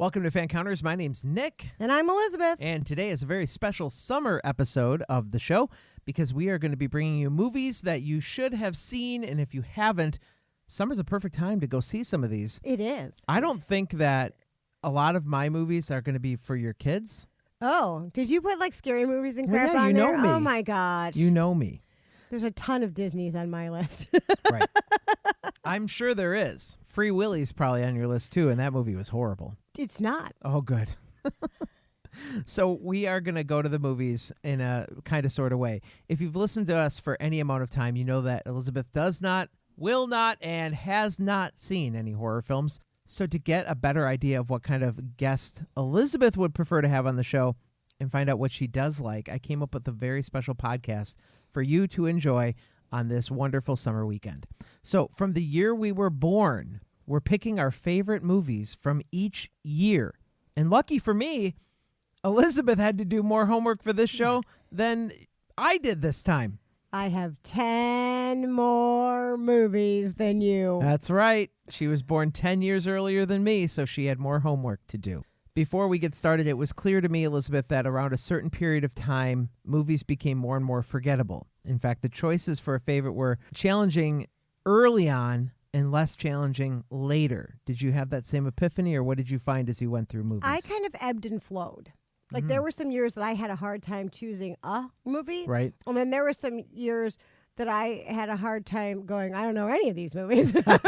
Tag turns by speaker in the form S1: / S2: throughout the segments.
S1: Welcome to Fancounters. My name's Nick.
S2: And I'm Elizabeth.
S1: And today is a very special summer episode of the show because we are going to be bringing you movies that you should have seen. And if you haven't, summer's a perfect time to go see some of these.
S2: It is.
S1: I don't think that a lot of my movies are going to be for your kids.
S2: Oh, did you put like scary movies and crap
S1: yeah,
S2: on
S1: you
S2: there?
S1: know me.
S2: Oh my gosh.
S1: You know me.
S2: There's a ton of Disney's on my list.
S1: Right. I'm sure there is. Free Willy's probably on your list too, and that movie was horrible.
S2: It's not.
S1: Oh, good. So we are going to go to the movies in a kind of sort of way. If you've listened to us for any amount of time, you know that Elizabeth does not, will not, and has not seen any horror films. So to get a better idea of what kind of guest Elizabeth would prefer to have on the show and find out what she does like, I came up with a very special podcast for you to enjoy on this wonderful summer weekend. So from the year we were born, we're picking our favorite movies from each year. And lucky for me, Elizabeth had to do more homework for this show than I did this time.
S2: I have 10 more movies than you.
S1: That's right. She was born 10 years earlier than me, so she had more homework to do. Before we get started, it was clear to me, Elizabeth, that around a certain period of time, movies became more and more forgettable. In fact, the choices for a favorite were challenging early on and less challenging later. Did you have that same epiphany, or what did you find as you went through movies?
S2: I kind of ebbed and flowed. Like there were some years that I had a hard time choosing a movie.
S1: Right.
S2: And then there were some years that I had a hard time going, I don't know any of these movies.
S1: Well,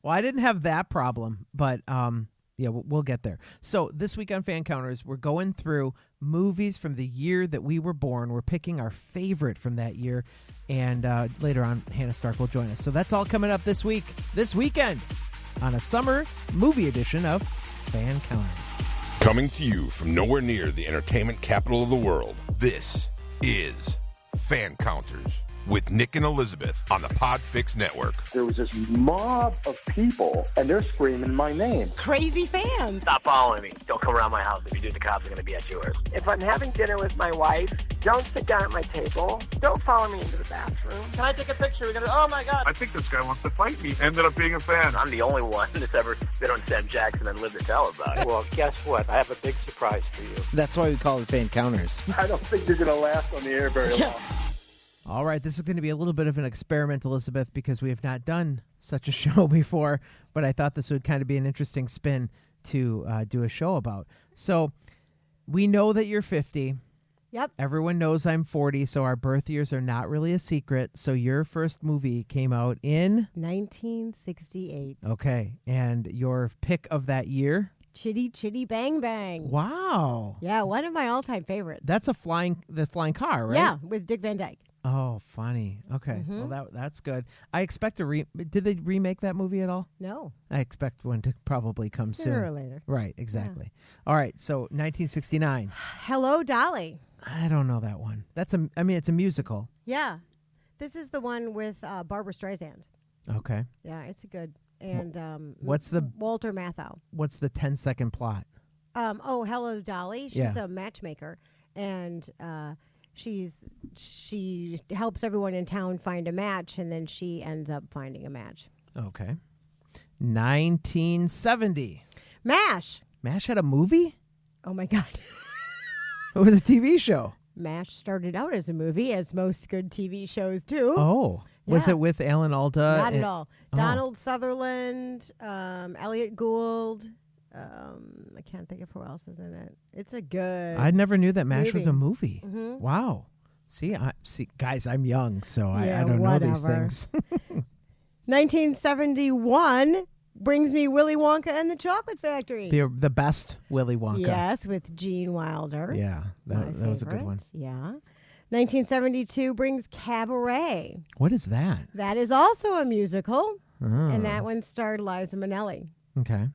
S1: I didn't have that problem, but yeah, we'll get there. So this week on Fan Counters, we're going through movies from the year that we were born. We're picking our favorite from that year, and later on, Hannah Stark will join us. So that's all coming up this weekend, on a summer movie edition of Fan Counters.
S3: Coming to you from nowhere near the entertainment capital of the world, this is Fan Counters with Nick and Elizabeth on the PodFix network.
S4: There was this mob of people, and they're screaming my name.
S2: Crazy fans.
S5: Stop following me. Don't come around my house. If you do, the cops are going to be at yours. If I'm having dinner with my wife, don't sit down at my table. Don't follow me into the bathroom. Can I take a picture? We're gonna. Oh, my God.
S6: I think this guy wants to fight me. Ended up being a fan.
S5: I'm the only one that's ever been on Sam Jackson and lived to tell about it.
S4: Well, guess what? I have a big surprise for you.
S1: That's why we call it Fan Counters.
S4: I don't think you're going to last on the air very long.
S1: All right, this is going to be a little bit of an experiment, Elizabeth, because we have not done such a show before, but I thought this would kind of be an interesting spin to do a show about. So we know that you're 50.
S2: Yep.
S1: Everyone knows I'm 40, so our birth years are not really a secret. So your first movie came out in?
S2: 1968.
S1: Okay, and your pick of that year?
S2: Chitty Chitty Bang Bang.
S1: Wow.
S2: Yeah, one of my all-time favorites.
S1: That's the flying car, right?
S2: Yeah, with Dick Van Dyke.
S1: Oh, funny. Okay. Well, that's good. I expect did they remake that movie at all?
S2: No.
S1: I expect one to probably come soon.
S2: Sooner or later.
S1: Right, exactly. Yeah. All right, so 1969.
S2: Hello, Dolly.
S1: I don't know that one. It's a musical.
S2: Yeah. This is the one with Barbara Streisand.
S1: Okay.
S2: Yeah, it's a good. And
S1: what's the
S2: Walter Matthau.
S1: What's the 10-second plot?
S2: Hello, Dolly. She's
S1: Yeah.
S2: a matchmaker, and she helps everyone in town find a match, and then she ends up finding a match.
S1: Okay. 1970.
S2: MASH.
S1: MASH had a movie?
S2: Oh my God.
S1: It was a TV show.
S2: MASH started out as a movie, as most good TV shows do.
S1: Oh. Was
S2: Yeah.
S1: it with Alan Alda?
S2: Not at all.
S1: Oh.
S2: Donald Sutherland, Elliot Gould. I can't think of who else is in it. It's a good.
S1: I never knew that MASH was a movie.
S2: Mhm.
S1: Wow. See, guys, I'm young, so
S2: Yeah,
S1: I don't know these
S2: whatever.
S1: things.
S2: 1971 brings me Willy Wonka and the Chocolate Factory.
S1: The best Willy Wonka.
S2: Yes, with Gene Wilder.
S1: Yeah,
S2: My
S1: that was a good
S2: favorite.
S1: one.
S2: Yeah. 1972 brings Cabaret.
S1: What is that?
S2: That is also a musical,
S1: Oh.
S2: and that one starred Liza Minnelli.
S1: Okay.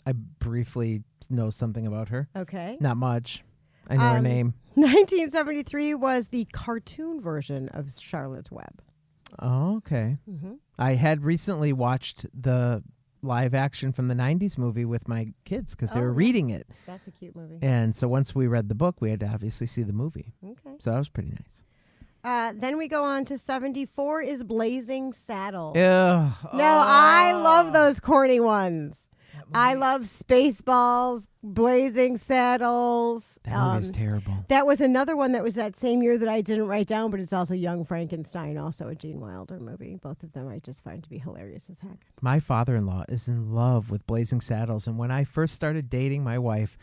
S1: I briefly know something about her.
S2: Okay.
S1: Not much. I know her name.
S2: 1973 was the cartoon version of Charlotte's Web.
S1: Oh, okay.
S2: Mm-hmm.
S1: I had recently watched the live action from the 90s movie with my kids because they were reading it.
S2: That's a cute movie.
S1: And so once we read the book, we had to obviously see the movie.
S2: Okay.
S1: So that was pretty nice.
S2: Then we go on to 74 is Blazing Saddles.
S1: Ugh.
S2: No, I love those corny ones. I love Spaceballs, Blazing Saddles.
S1: That movie's terrible.
S2: That was another one that was that same year that I didn't write down, but it's also Young Frankenstein, also a Gene Wilder movie. Both of them I just find to be hilarious as heck.
S1: My father-in-law is in love with Blazing Saddles, and when I first started dating my wife,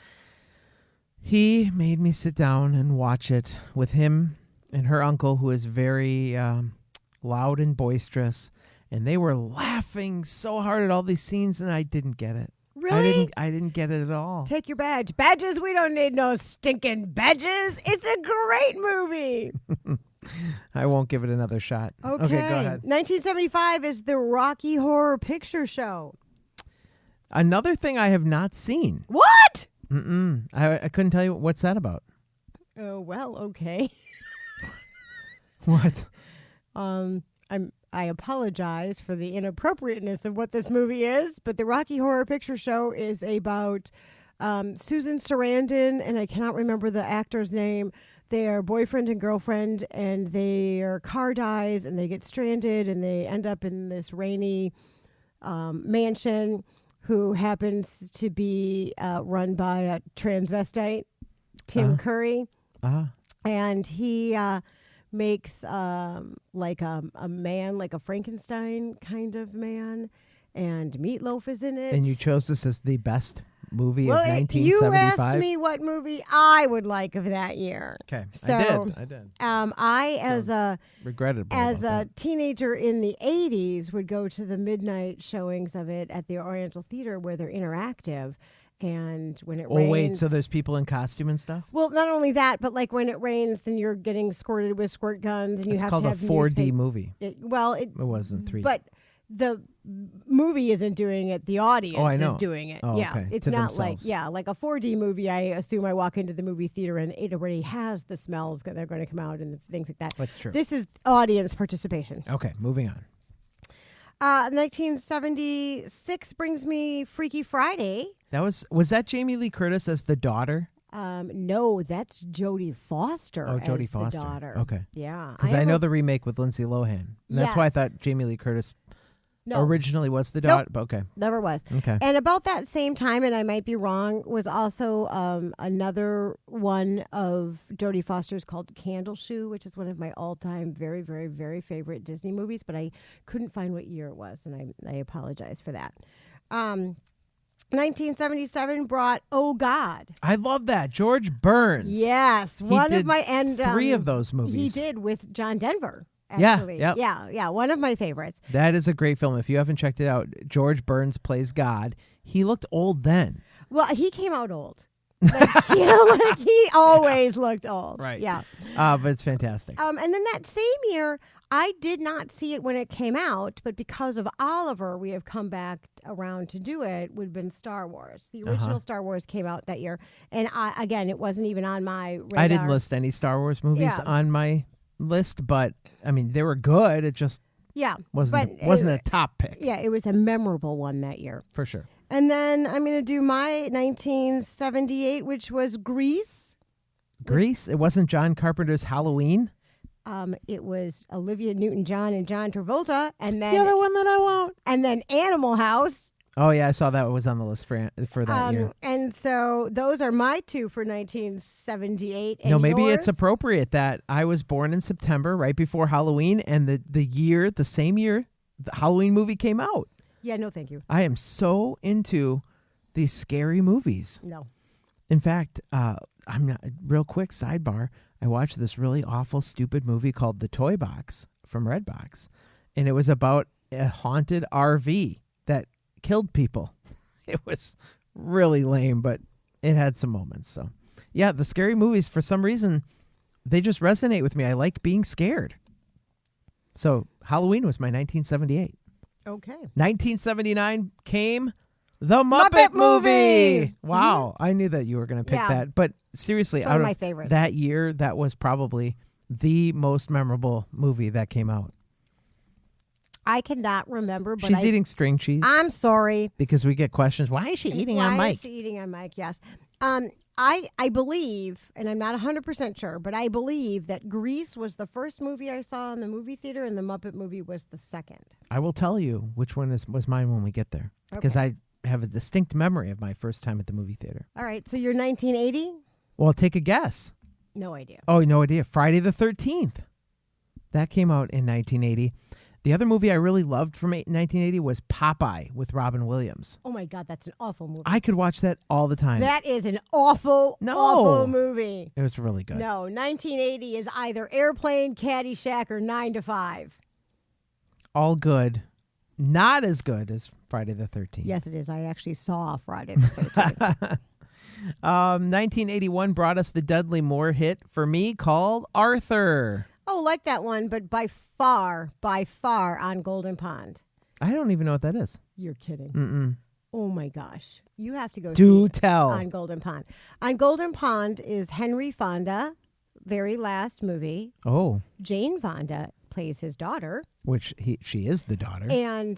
S1: he made me sit down and watch it with him and her uncle, who is very loud and boisterous, and they were laughing so hard at all these scenes, and I didn't get it.
S2: Really?
S1: I didn't get it at all.
S2: Take your badge. Badges? We don't need no stinking badges. It's a great movie.
S1: I won't give it another shot.
S2: Okay,
S1: go ahead.
S2: 1975 is the Rocky Horror Picture Show.
S1: Another thing I have not seen.
S2: What?
S1: I couldn't tell you what's that about.
S2: Oh, well, okay.
S1: What?
S2: I apologize for the inappropriateness of what this movie is, but the Rocky Horror Picture Show is about Susan Sarandon, and I cannot remember the actor's name. They are boyfriend and girlfriend, and their car dies, and they get stranded, and they end up in this rainy mansion who happens to be run by a transvestite, Tim Curry. And he makes like a man, like a Frankenstein kind of man, and Meatloaf is in it.
S1: And you chose this as the best movie of
S2: well,
S1: 1975?
S2: you asked me what movie I would like of that year.
S1: Okay,
S2: So,
S1: I did.
S2: I, as a
S1: Regrettably
S2: as
S1: about
S2: a teenager in the 80s, would go to the midnight showings of it at the Oriental Theater where they're interactive. And when it rains...
S1: Oh, wait, so there's people in costume and stuff?
S2: Well, not only that, but like when it rains, then you're getting squirted with squirt guns, and you
S1: It's
S2: have
S1: called
S2: to
S1: a
S2: have
S1: 4D movie.
S2: It
S1: wasn't 3D.
S2: But the movie isn't doing it. The audience is doing it.
S1: Oh,
S2: yeah,
S1: okay.
S2: it's
S1: To
S2: not
S1: themselves.
S2: like a 4D movie. I assume I walk into the movie theater and it already has the smells that they're going to come out and things like that.
S1: That's true.
S2: This is audience participation.
S1: Okay, moving on.
S2: 1976 brings me Freaky Friday.
S1: Was that Jamie Lee Curtis as the daughter?
S2: No, that's Jodie Foster.
S1: Oh, Jodie
S2: as
S1: Foster.
S2: the daughter.
S1: Okay.
S2: Yeah,
S1: Because I know the remake with Lindsay Lohan. And that's why I
S2: Yes.
S1: thought Jamie Lee Curtis
S2: No.
S1: originally was the daughter. But okay.
S2: Never was.
S1: Okay.
S2: And about that same time, and I might be wrong, was also another one of Jodie Foster's called Candle Shoe, which is one of my all-time very, very, very favorite Disney movies, but I couldn't find what year it was, and I apologize for that. 1977 brought Oh God.
S1: I love that. George Burns.
S2: Yes, one
S1: did
S2: of my... and
S1: three of those movies.
S2: He did with John Denver.
S1: Yeah,
S2: Actually.
S1: yep.
S2: Yeah, one of my favorites.
S1: That is a great film. If you haven't checked it out, George Burns plays God. He looked old then.
S2: Well, he came out old. Like, like he always looked old.
S1: Right.
S2: Yeah.
S1: But it's fantastic.
S2: And then that same year, I did not see it when it came out, but because of Oliver, we have come back around to do it. Would have been Star Wars. The original Star Wars came out that year, and it wasn't even on my radar.
S1: I didn't list any Star Wars movies on my list, but I mean they were good. It just wasn't a top pick.
S2: Yeah, it was a memorable one that year
S1: For sure.
S2: And then I'm going to do my 1978, which was Grease.
S1: Grease? It wasn't John Carpenter's Halloween?
S2: It was Olivia Newton-John and John Travolta, and then
S1: The other one that I won't.
S2: and then Animal House.
S1: Oh yeah, I saw that was on the list for that year.
S2: And so those are my two for 1978. And
S1: Maybe
S2: yours?
S1: it's appropriate that I was born in September, right before Halloween, and the same year, the Halloween movie came out.
S2: Yeah, no, thank you.
S1: I am so into these scary movies.
S2: No.
S1: In fact, I'm not. Real quick sidebar. I watched this really awful, stupid movie called The Toy Box from Redbox, and it was about a haunted RV that killed people. It was really lame, but it had some moments. So, yeah, the scary movies, for some reason, they just resonate with me. I like being scared. So, Halloween was my 1978.
S2: Okay.
S1: 1979 came The Muppet
S2: Muppet
S1: Movie.
S2: Movie.
S1: Wow. I knew that you were going to pick
S2: Yeah.
S1: that. But seriously,
S2: It's one
S1: out
S2: of my
S1: of
S2: favorites.
S1: that year, that was probably the most memorable movie that came out.
S2: I cannot remember, but
S1: She's eating string cheese
S2: I'm sorry.
S1: because we get questions. Why is she eating on
S2: Why
S1: mic?
S2: is she eating on mic? Yes. I believe, and I'm not 100% sure, but I believe that Grease was the first movie I saw in the movie theater, and the Muppet Movie was the second.
S1: I will tell you which one was mine when we get there because
S2: Okay.
S1: have a distinct memory of my first time at the movie theater.
S2: All right, so you're 1980?
S1: Well, take a guess.
S2: No idea.
S1: Oh, no idea. Friday the 13th. That came out in 1980. The other movie I really loved from 1980 was Popeye with Robin Williams.
S2: Oh, my God, that's an awful movie.
S1: I could watch that all the time.
S2: That is an awful movie.
S1: It was really good.
S2: No, 1980 is either Airplane, Caddyshack, or 9 to 5.
S1: All good. Not as good as Friday the 13th.
S2: Yes, it is. I actually saw Friday the 13th.
S1: 1981 brought us the Dudley Moore hit for me called Arthur.
S2: Oh, like that one, but by far on Golden Pond.
S1: I don't even know what that is.
S2: You're kidding.
S1: Mm-mm.
S2: Oh, my gosh. You have to go
S1: Do
S2: see
S1: tell.
S2: it on Golden Pond. On Golden Pond is Henry Fonda, very last movie.
S1: Oh.
S2: Jane Fonda plays his daughter.
S1: Which she is the daughter.
S2: And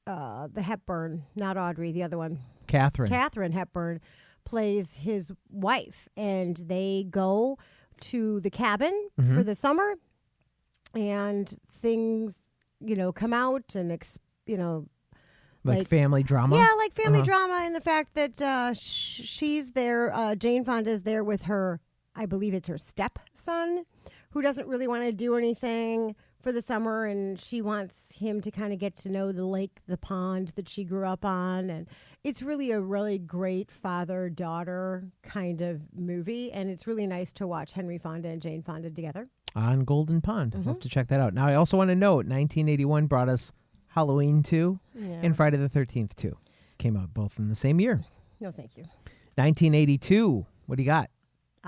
S2: the Hepburn, not Audrey, the other one. Katharine Hepburn plays his wife. And they go to the cabin for the summer. And things, come out and,
S1: like family drama?
S2: Yeah, like family drama, and the fact that she's there, Jane Fonda's there with her, I believe it's her stepson, who doesn't really want to do anything for the summer, and she wants him to kind of get to know the lake, the pond that she grew up on, and it's really a really great father-daughter kind of movie, and it's really nice to watch Henry Fonda and Jane Fonda together.
S1: On Golden Pond. I'll have to check that out. Now, I also want to note, 1981 brought us Halloween 2 and Friday the 13th 2. Came out both in the same year.
S2: No, thank you.
S1: 1982. What do you got?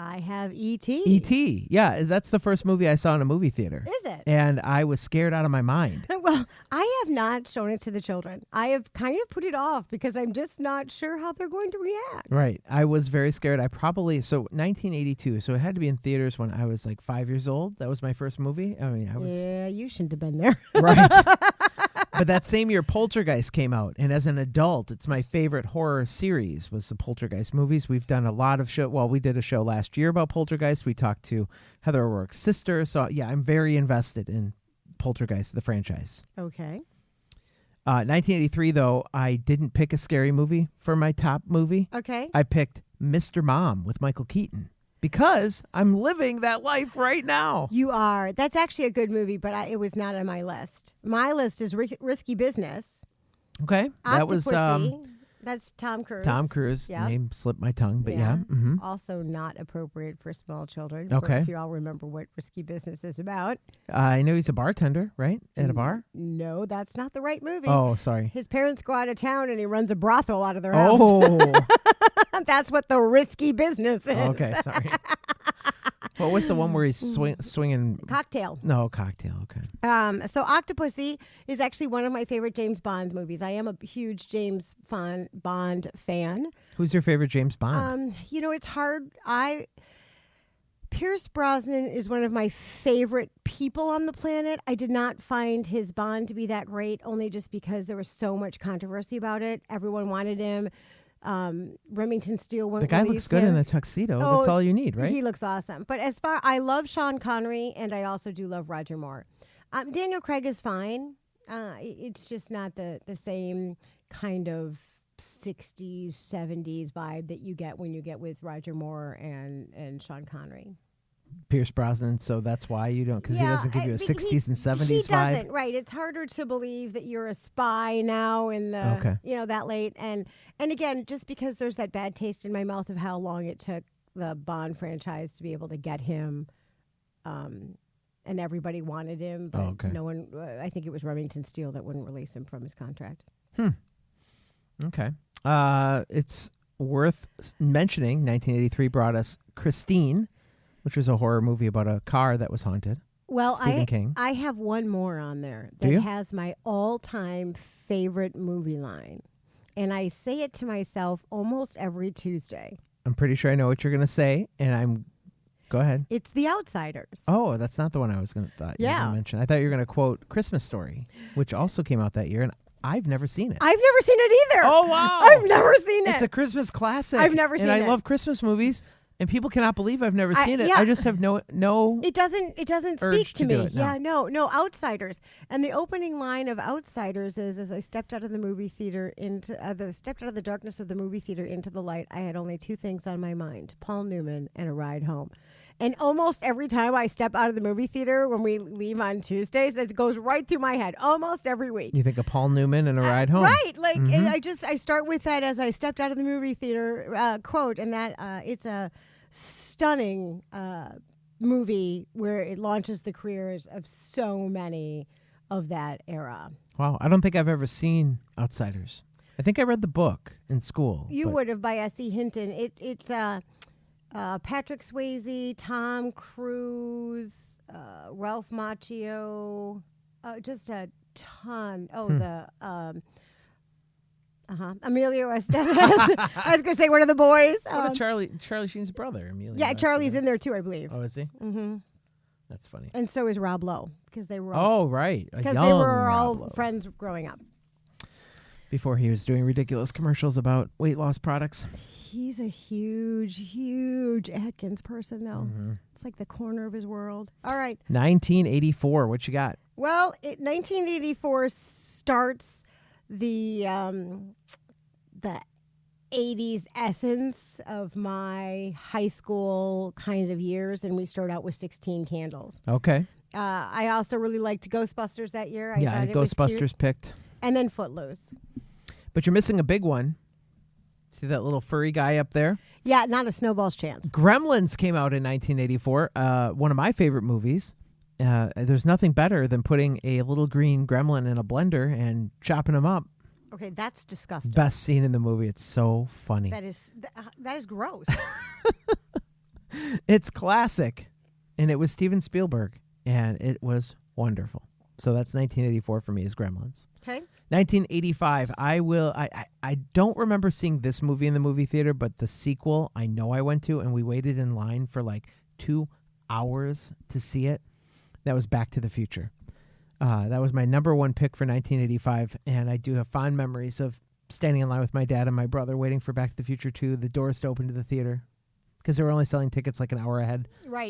S2: I have E.T.
S1: E.T. Yeah, that's the first movie I saw in a movie theater.
S2: Is it?
S1: And I was scared out of my mind.
S2: Well, I have not shown it to the children. I have kind of put it off because I'm just not sure how they're going to react.
S1: Right. I was very scared. 1982. So it had to be in theaters when I was like 5 years old. That was my first movie. I mean, I was.
S2: Yeah, you shouldn't have been there.
S1: Right. But that same year, Poltergeist came out. And as an adult, it's my favorite horror series was the Poltergeist movies. We've done a lot of show. Well, we did a show last year about Poltergeist. We talked to Heather O'Rourke's sister. So, yeah, I'm very invested in Poltergeist, the franchise.
S2: Okay.
S1: 1983, though, I didn't pick a scary movie for my top movie.
S2: Okay.
S1: I picked Mr. Mom with Michael Keaton. Because I'm living that life right now.
S2: You are. That's actually a good movie, but it was not on my list. My list is Risky Business.
S1: Okay. That was
S2: that's Tom Cruise.
S1: Tom Cruise.
S2: Yep.
S1: Name slipped my tongue, but yeah. Mm-hmm.
S2: Also not appropriate for small children.
S1: Okay.
S2: If you all remember what Risky Business is about.
S1: I know he's a bartender, right? At a bar?
S2: No, that's not the right movie.
S1: Oh, sorry.
S2: His parents go out of town and he runs a brothel out of their house.
S1: Oh.
S2: That's what the Risky Business is.
S1: Okay, sorry. What was the one where he's swinging?
S2: Cocktail.
S1: No, Cocktail. Okay.
S2: So Octopussy is actually one of my favorite James Bond movies. I am a huge James Bond fan.
S1: Who's your favorite James Bond?
S2: It's hard. Pierce Brosnan is one of my favorite people on the planet. I did not find his Bond to be that great, only just because there was so much controversy about it. Everyone wanted him. Remington Steele won't
S1: The guy looks good in a tuxedo. That's all you need, right?
S2: He looks awesome. But I love Sean Connery, and I also do love Roger Moore. Daniel Craig is fine. It's just not the same kind of 60s, 70s vibe that you get when you get with Roger Moore and Sean Connery.
S1: Pierce Brosnan, so that's why you don't, because he doesn't give you a 60s and 70s
S2: he
S1: vibe?
S2: He doesn't, right. It's harder to believe that you're a spy now in the, that late. And again, just because there's that bad taste in my mouth of how long it took the Bond franchise to be able to get him, and everybody wanted him, but no one, I think it was Remington Steele that wouldn't release him from his contract.
S1: Okay. It's worth mentioning, 1983 brought us Christine, which was a horror movie about a car that was haunted.
S2: Well,
S1: Stephen King.
S2: I have one more on there that has my all-time favorite movie line. And I say it to myself almost every Tuesday.
S1: I'm pretty sure I know what you're going to say, and go ahead.
S2: It's The Outsiders.
S1: Oh, that's not the one I was going to mention. I thought you were going to quote Christmas Story, which also came out that year, and I've never seen it.
S2: I've never seen it either.
S1: Oh, wow.
S2: I've never seen it.
S1: It's a Christmas classic.
S2: I've never seen it.
S1: And I love Christmas movies. And people cannot believe I've never seen it.
S2: yeah.
S1: I just have no.
S2: It doesn't
S1: urge
S2: speak to
S1: to
S2: me.
S1: do it, no.
S2: Yeah, no, Outsiders. And the opening line of Outsiders is, as I stepped out of the movie theater stepped out of the darkness of the movie theater into the light, I had only two things on my mind: Paul Newman and a ride home. And almost every time I step out of the movie theater when we leave on Tuesdays, that goes right through my head almost every week.
S1: You think of Paul Newman and a ride home,
S2: right? Like, and I start with that as I stepped out of the movie theater quote, and that it's a stunning movie where it launches the careers of so many of that era.
S1: Wow, I don't think I've ever seen Outsiders. I think I read the book in school.
S2: You would have, by S.E. Hinton. It's Patrick Swayze, Tom Cruise, Ralph Macchio, just a ton. Emilio Estevez. I was going to say one of the boys.
S1: What Charlie Sheen's brother, Emilio.
S2: Yeah, Charlie's in there too, I believe.
S1: Oh, is he?
S2: Mm-hmm.
S1: That's funny.
S2: And so is Rob Lowe, because they were all,
S1: right.
S2: because they were all friends growing up.
S1: Before he was doing ridiculous commercials about weight loss products.
S2: He's a huge Atkins person, though.
S1: Mm-hmm.
S2: It's like the corner of his world. All right.
S1: 1984. What you got?
S2: Well, 1984 starts the 80s essence of my high school kinds of years, and we start out with 16 Candles.
S1: Okay.
S2: I also really liked Ghostbusters that year.
S1: I had Ghostbusters picked.
S2: And then Footloose.
S1: But you're missing a big one. See that little furry guy up there?
S2: Yeah, not a snowball's chance.
S1: Gremlins came out in 1984. One of my favorite movies. There's nothing better than putting a little green gremlin in a blender and chopping them up.
S2: Okay, that's disgusting.
S1: Best scene in the movie. It's so funny.
S2: That is gross.
S1: It's classic. And it was Steven Spielberg. And it was wonderful. So that's 1984 for me is Gremlins.
S2: Okay.
S1: 1985. I don't remember seeing this movie in the movie theater, but the sequel I know I went to, and we waited in line for like 2 hours to see it. That was Back to the Future. That was my number one pick for 1985, and I do have fond memories of standing in line with my dad and my brother waiting for Back to the Future 2, the doors to open to the theater, because they were only selling tickets like an hour ahead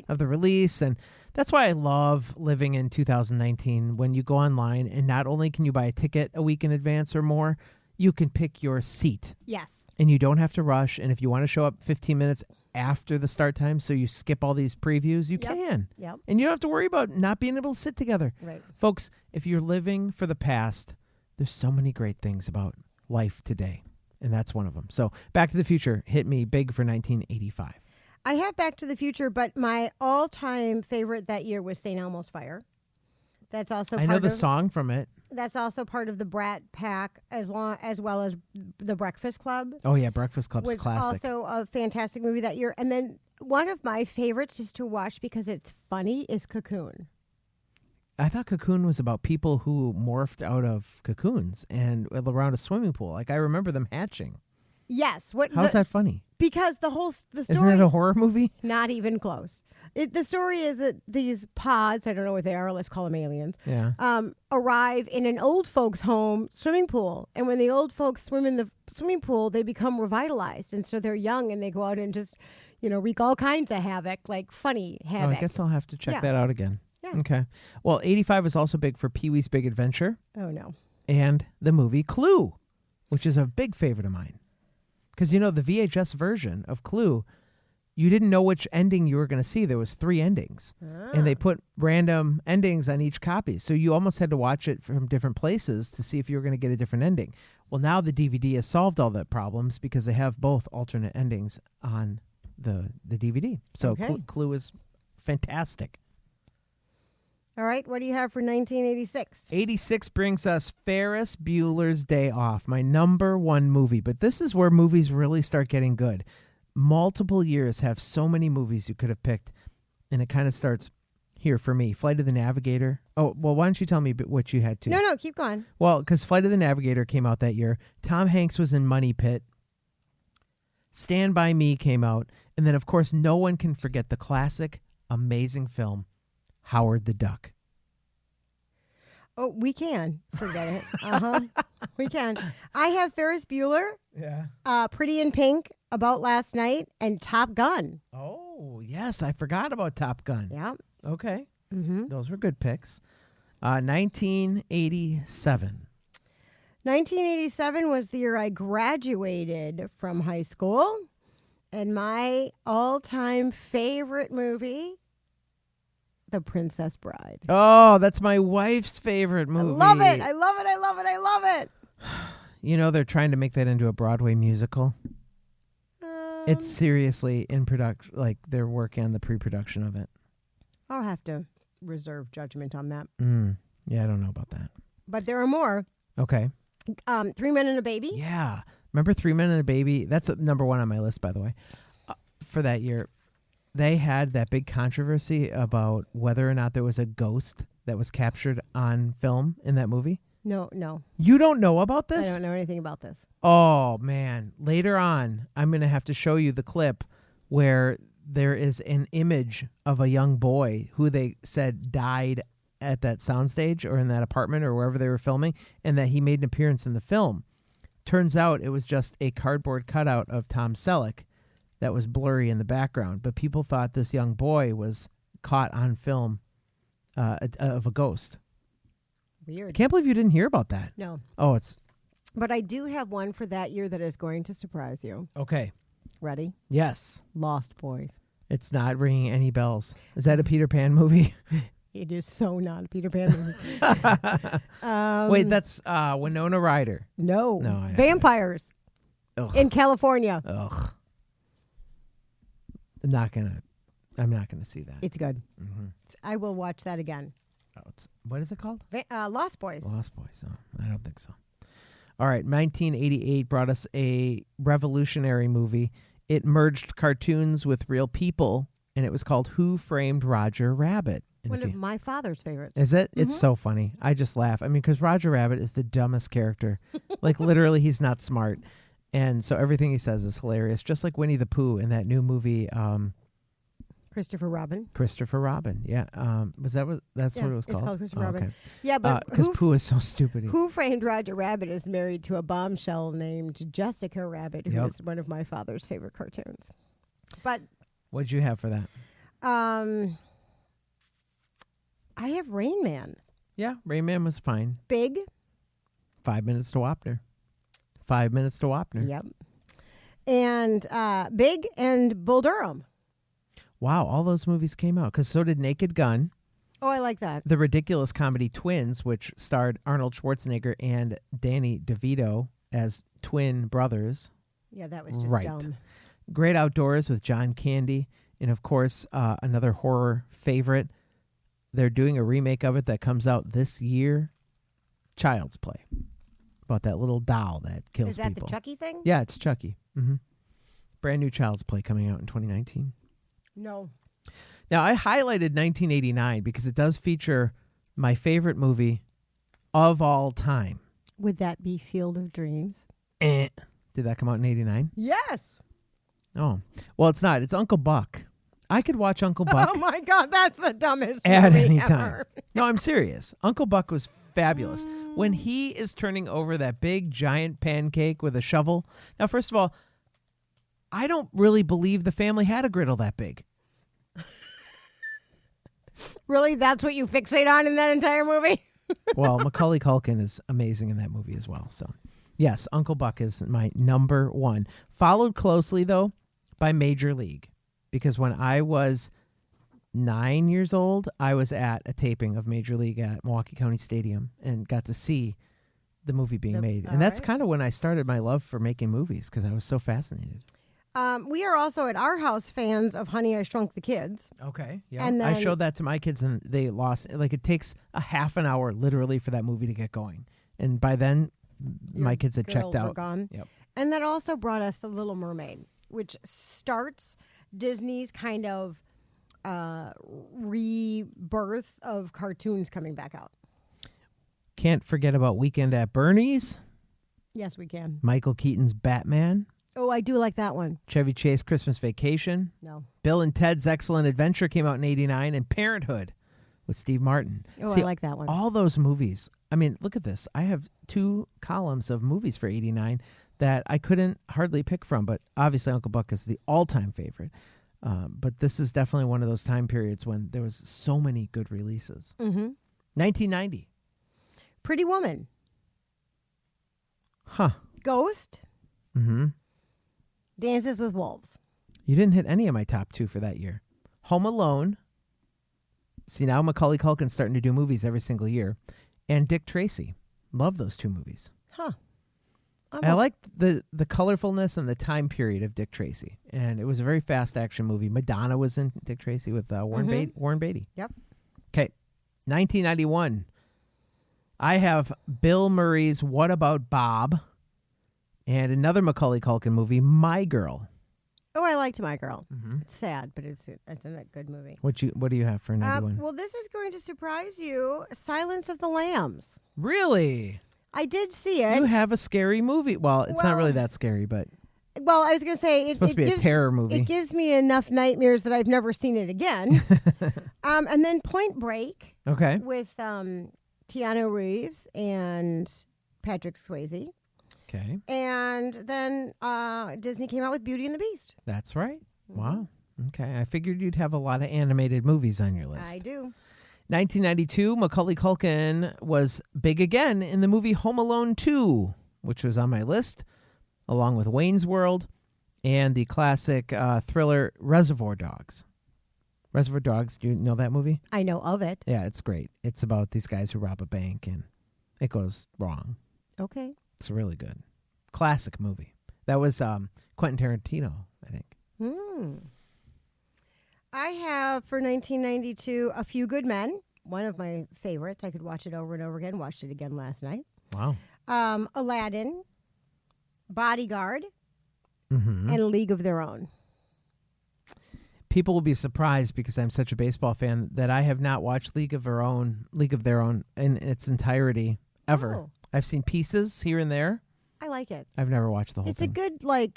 S1: of the release. And that's why I love living in 2019 when you go online and not only can you buy a ticket a week in advance or more, you can pick your seat.
S2: Yes.
S1: And you don't have to rush. And if you want to show up 15 minutes after the start time so you skip all these previews, you can.
S2: Yep.
S1: And you don't have to worry about not being able to sit together.
S2: Right.
S1: Folks, if you're living for the past, there's so many great things about life today. And that's one of them. So Back to the Future hit me big for 1985.
S2: I have Back to the Future, but my all-time favorite that year was St. Elmo's Fire. That's also
S1: I know the song from it.
S2: That's also part of the Brat Pack, as well as the Breakfast Club.
S1: Oh yeah, Breakfast Club's
S2: was
S1: classic.
S2: Also a fantastic movie that year. And then one of my favorites just to watch because it's funny is Cocoon.
S1: I thought Cocoon was about people who morphed out of cocoons and around a swimming pool. Like I remember them hatching.
S2: Yes.
S1: How's that funny?
S2: Because the story.
S1: Isn't it a horror movie?
S2: Not even close. The story is that these pods, I don't know what they are, let's call them aliens, arrive in an old folks' home swimming pool. And when the old folks swim in the swimming pool, they become revitalized. And so they're young and they go out and just, wreak all kinds of havoc, like funny havoc.
S1: Oh, I guess I'll have to check that out again.
S2: Yeah.
S1: Okay. Well, 85 is also big for Pee-wee's Big Adventure.
S2: Oh, no.
S1: And the movie Clue, which is a big favorite of mine. Because, the VHS version of Clue, you didn't know which ending you were going to see. There was 3 endings. And they put random endings on each copy. So you almost had to watch it from different places to see if you were going to get a different ending. Well, now the DVD has solved all the problems because they have both alternate endings on the DVD. So Clue is fantastic.
S2: All right. What do you have for 1986?
S1: 86 brings us Ferris Bueller's Day Off, my number one movie. But this is where movies really start getting good. Multiple years have so many movies you could have picked, and it kind of starts here for me. Flight of the Navigator. Oh, well, why don't you tell me what you had to?
S2: No, keep going.
S1: Well, because Flight of the Navigator came out that year. Tom Hanks was in Money Pit. Stand By Me came out. And then, of course, no one can forget the classic, amazing film, Howard the Duck.
S2: Oh, we can forget it. We can. I have Ferris Bueller.
S1: Yeah.
S2: Pretty in Pink. About Last Night and Top Gun.
S1: Oh, yes. I forgot about Top Gun.
S2: Yeah.
S1: Okay.
S2: Mm-hmm.
S1: Those were good picks. 1987.
S2: 1987 was the year I graduated from high school. And my all-time favorite movie, The Princess Bride.
S1: Oh, that's my wife's favorite movie.
S2: I love it. I love it. I love it. I love it.
S1: You know, they're trying to make that into a Broadway musical. It's seriously in production. Like, they're working on the pre-production of it.
S2: I'll have to reserve judgment on that.
S1: Yeah, I don't know about that.
S2: But there are more.
S1: Okay.
S2: 3 Men and a Baby.
S1: Yeah. Remember 3 Men and a Baby? That's number one on my list, by the way. For that year, they had that big controversy about whether or not there was a ghost that was captured on film in that movie.
S2: No.
S1: You don't know about this?
S2: I don't know anything about this.
S1: Oh, man. Later on, I'm going to have to show you the clip where there is an image of a young boy who they said died at that soundstage or in that apartment or wherever they were filming, and that he made an appearance in the film. Turns out it was just a cardboard cutout of Tom Selleck that was blurry in the background, but people thought this young boy was caught on film of a ghost. I
S2: Weird.
S1: can't believe you didn't hear about that.
S2: No.
S1: Oh, it's...
S2: But I do have one for that year that is going to surprise you.
S1: Okay.
S2: Ready?
S1: Yes.
S2: Lost Boys.
S1: It's not ringing any bells. Is that a Peter Pan movie?
S2: It is so not a Peter Pan movie.
S1: Wait, that's Winona Ryder.
S2: No.
S1: No,
S2: Vampires
S1: Ugh.
S2: in California.
S1: Ugh. I'm not gonna see that.
S2: It's good.
S1: Mm-hmm.
S2: I will watch that again.
S1: Oh, what is it called?
S2: Lost Boys.
S1: Lost Boys. Oh, I don't think so. All right, 1988 brought us a revolutionary movie. It merged cartoons with real people, and it was called Who Framed Roger Rabbit? And
S2: One of my father's favorites.
S1: Is it? Mm-hmm. It's so funny. I just laugh. I mean, because Roger Rabbit is the dumbest character. Like, literally, he's not smart. And so everything he says is hilarious. Just like Winnie the Pooh in that new movie,
S2: Christopher Robin.
S1: Christopher Robin. Yeah. That's what it was called?
S2: It's called Christopher Robin.
S1: Okay.
S2: Yeah, but
S1: because Pooh is so stupid.
S2: Who Framed Roger Rabbit is married to a bombshell named Jessica Rabbit, who is one of my father's favorite cartoons. But
S1: what'd you have for that?
S2: I have Rain Man.
S1: Yeah, Rain Man was fine.
S2: Big.
S1: 5 Minutes to Wapner. 5 Minutes to Wapner.
S2: Yep. And Big and Bull Durham.
S1: Wow, all those movies came out. Because so did Naked Gun.
S2: Oh, I like that.
S1: The ridiculous comedy Twins, which starred Arnold Schwarzenegger and Danny DeVito as twin brothers.
S2: Yeah, that was just dumb.
S1: Great Outdoors with John Candy. And, of course, another horror favorite. They're doing a remake of it that comes out this year. Child's Play. About that little doll that kills people.
S2: Is that the Chucky thing?
S1: Yeah, it's Chucky. Mm-hmm. Brand new Child's Play coming out in 2019.
S2: No.
S1: Now, I highlighted 1989 because it does feature my favorite movie of all time.
S2: Would that be Field of Dreams?
S1: Did that come out in 89?
S2: Yes.
S1: Oh. Well, it's not. It's Uncle Buck. I could watch Uncle Buck.
S2: Oh, my God. That's the dumbest
S1: at
S2: movie
S1: any
S2: ever.
S1: time. No, I'm serious. Uncle Buck was fabulous. When he is turning over that big, giant pancake with a shovel. Now, first of all, I don't really believe the family had a griddle that big.
S2: Really? That's what you fixate on in that entire movie?
S1: Well, Macaulay Culkin is amazing in that movie as well. So, yes, Uncle Buck is my number one. Followed closely, though, by Major League. Because when I was 9 years old, I was at a taping of Major League at Milwaukee County Stadium and got to see the movie being made. And that's kind of when I started my love for making movies because I was so fascinated.
S2: We are also at our house fans of Honey, I Shrunk the Kids.
S1: Okay. Yeah.
S2: And then,
S1: I showed that to my kids and they lost. Like, it takes a half an hour literally for that movie to get going. And by then, my kids had checked out.
S2: Were gone.
S1: Yep.
S2: And that also brought us The Little Mermaid, which starts Disney's kind of rebirth of cartoons coming back out.
S1: Can't forget about Weekend at Bernie's.
S2: Yes, we can.
S1: Michael Keaton's Batman.
S2: Oh, I do like that one.
S1: Chevy Chase Christmas Vacation.
S2: No.
S1: Bill and Ted's Excellent Adventure came out in 89. And Parenthood with Steve Martin.
S2: Oh, I like that one.
S1: All those movies. I mean, look at this. I have 2 columns of movies for 89 that I couldn't hardly pick from, but obviously Uncle Buck is the all-time favorite. But this is definitely one of those time periods when there was so many good releases. 1990.
S2: Pretty Woman.
S1: Huh.
S2: Ghost.
S1: Mm-hmm.
S2: Dances with Wolves.
S1: You didn't hit any of my top 2 for that year. Home Alone. See, now Macaulay Culkin's starting to do movies every single year. And Dick Tracy. Love those 2 movies.
S2: Huh.
S1: I liked the colorfulness and the time period of Dick Tracy. And it was a very fast action movie. Madonna was in Dick Tracy with Warren Beatty.
S2: Yep.
S1: Okay. 1991. I have Bill Murray's What About Bob and another Macaulay Culkin movie, My Girl.
S2: Oh, I liked My Girl.
S1: Mm-hmm.
S2: It's sad, but it's a good movie.
S1: What do you have for 91?
S2: Well, this is going to surprise you. Silence of the Lambs.
S1: Really?
S2: I did see it.
S1: You have a scary movie. Well, it's not really that scary, but
S2: well, I was going to say
S1: it's supposed to be a terror movie.
S2: It gives me enough nightmares that I've never seen it again. And then Point Break.
S1: Okay.
S2: With Keanu Reeves and Patrick Swayze.
S1: Okay.
S2: And then Disney came out with Beauty and the Beast.
S1: That's right. Wow. Okay. I figured you'd have a lot of animated movies on your list.
S2: I do.
S1: 1992, Macaulay Culkin was big again in the movie Home Alone 2, which was on my list, along with Wayne's World and the classic thriller Reservoir Dogs. Reservoir Dogs, do you know that movie?
S2: I know of it.
S1: Yeah, it's great. It's about these guys who rob a bank and it goes wrong.
S2: Okay.
S1: It's really good. Classic movie. That was Quentin Tarantino, I think.
S2: I have, for 1992, A Few Good Men. One of my favorites. I could watch it over and over again. Watched it again last night.
S1: Wow.
S2: Aladdin, Bodyguard,
S1: Mm-hmm.
S2: and A League of Their Own.
S1: People will be surprised because I'm such a baseball fan that I have not watched League of Their Own in its entirety ever.
S2: Oh.
S1: I've seen pieces here and there.
S2: I like it.
S1: I've never watched the whole
S2: It's
S1: thing.
S2: a good,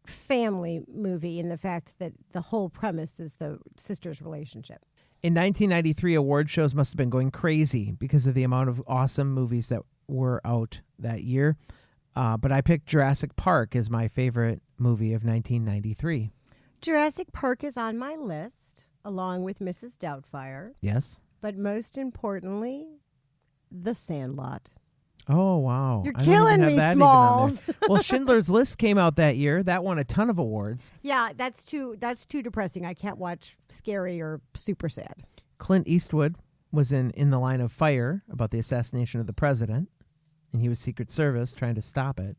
S2: family movie in the fact that the whole premise is the sisters' relationship.
S1: In 1993, award shows must have been going crazy because of the amount of awesome movies that were out that year. But I picked Jurassic Park as my favorite movie of 1993.
S2: Jurassic Park is on my list, along with Mrs. Doubtfire.
S1: Yes?
S2: But most importantly, The Sandlot.
S1: Oh, wow.
S2: You're
S1: I don't even
S2: killing
S1: have
S2: me,
S1: that even on
S2: Smalls.
S1: there. Well, Schindler's List came out that year. That won a ton of awards.
S2: Yeah, that's too depressing. I can't watch scary or super sad.
S1: Clint Eastwood was in the Line of Fire about the assassination of the president, and he was Secret Service trying to stop it.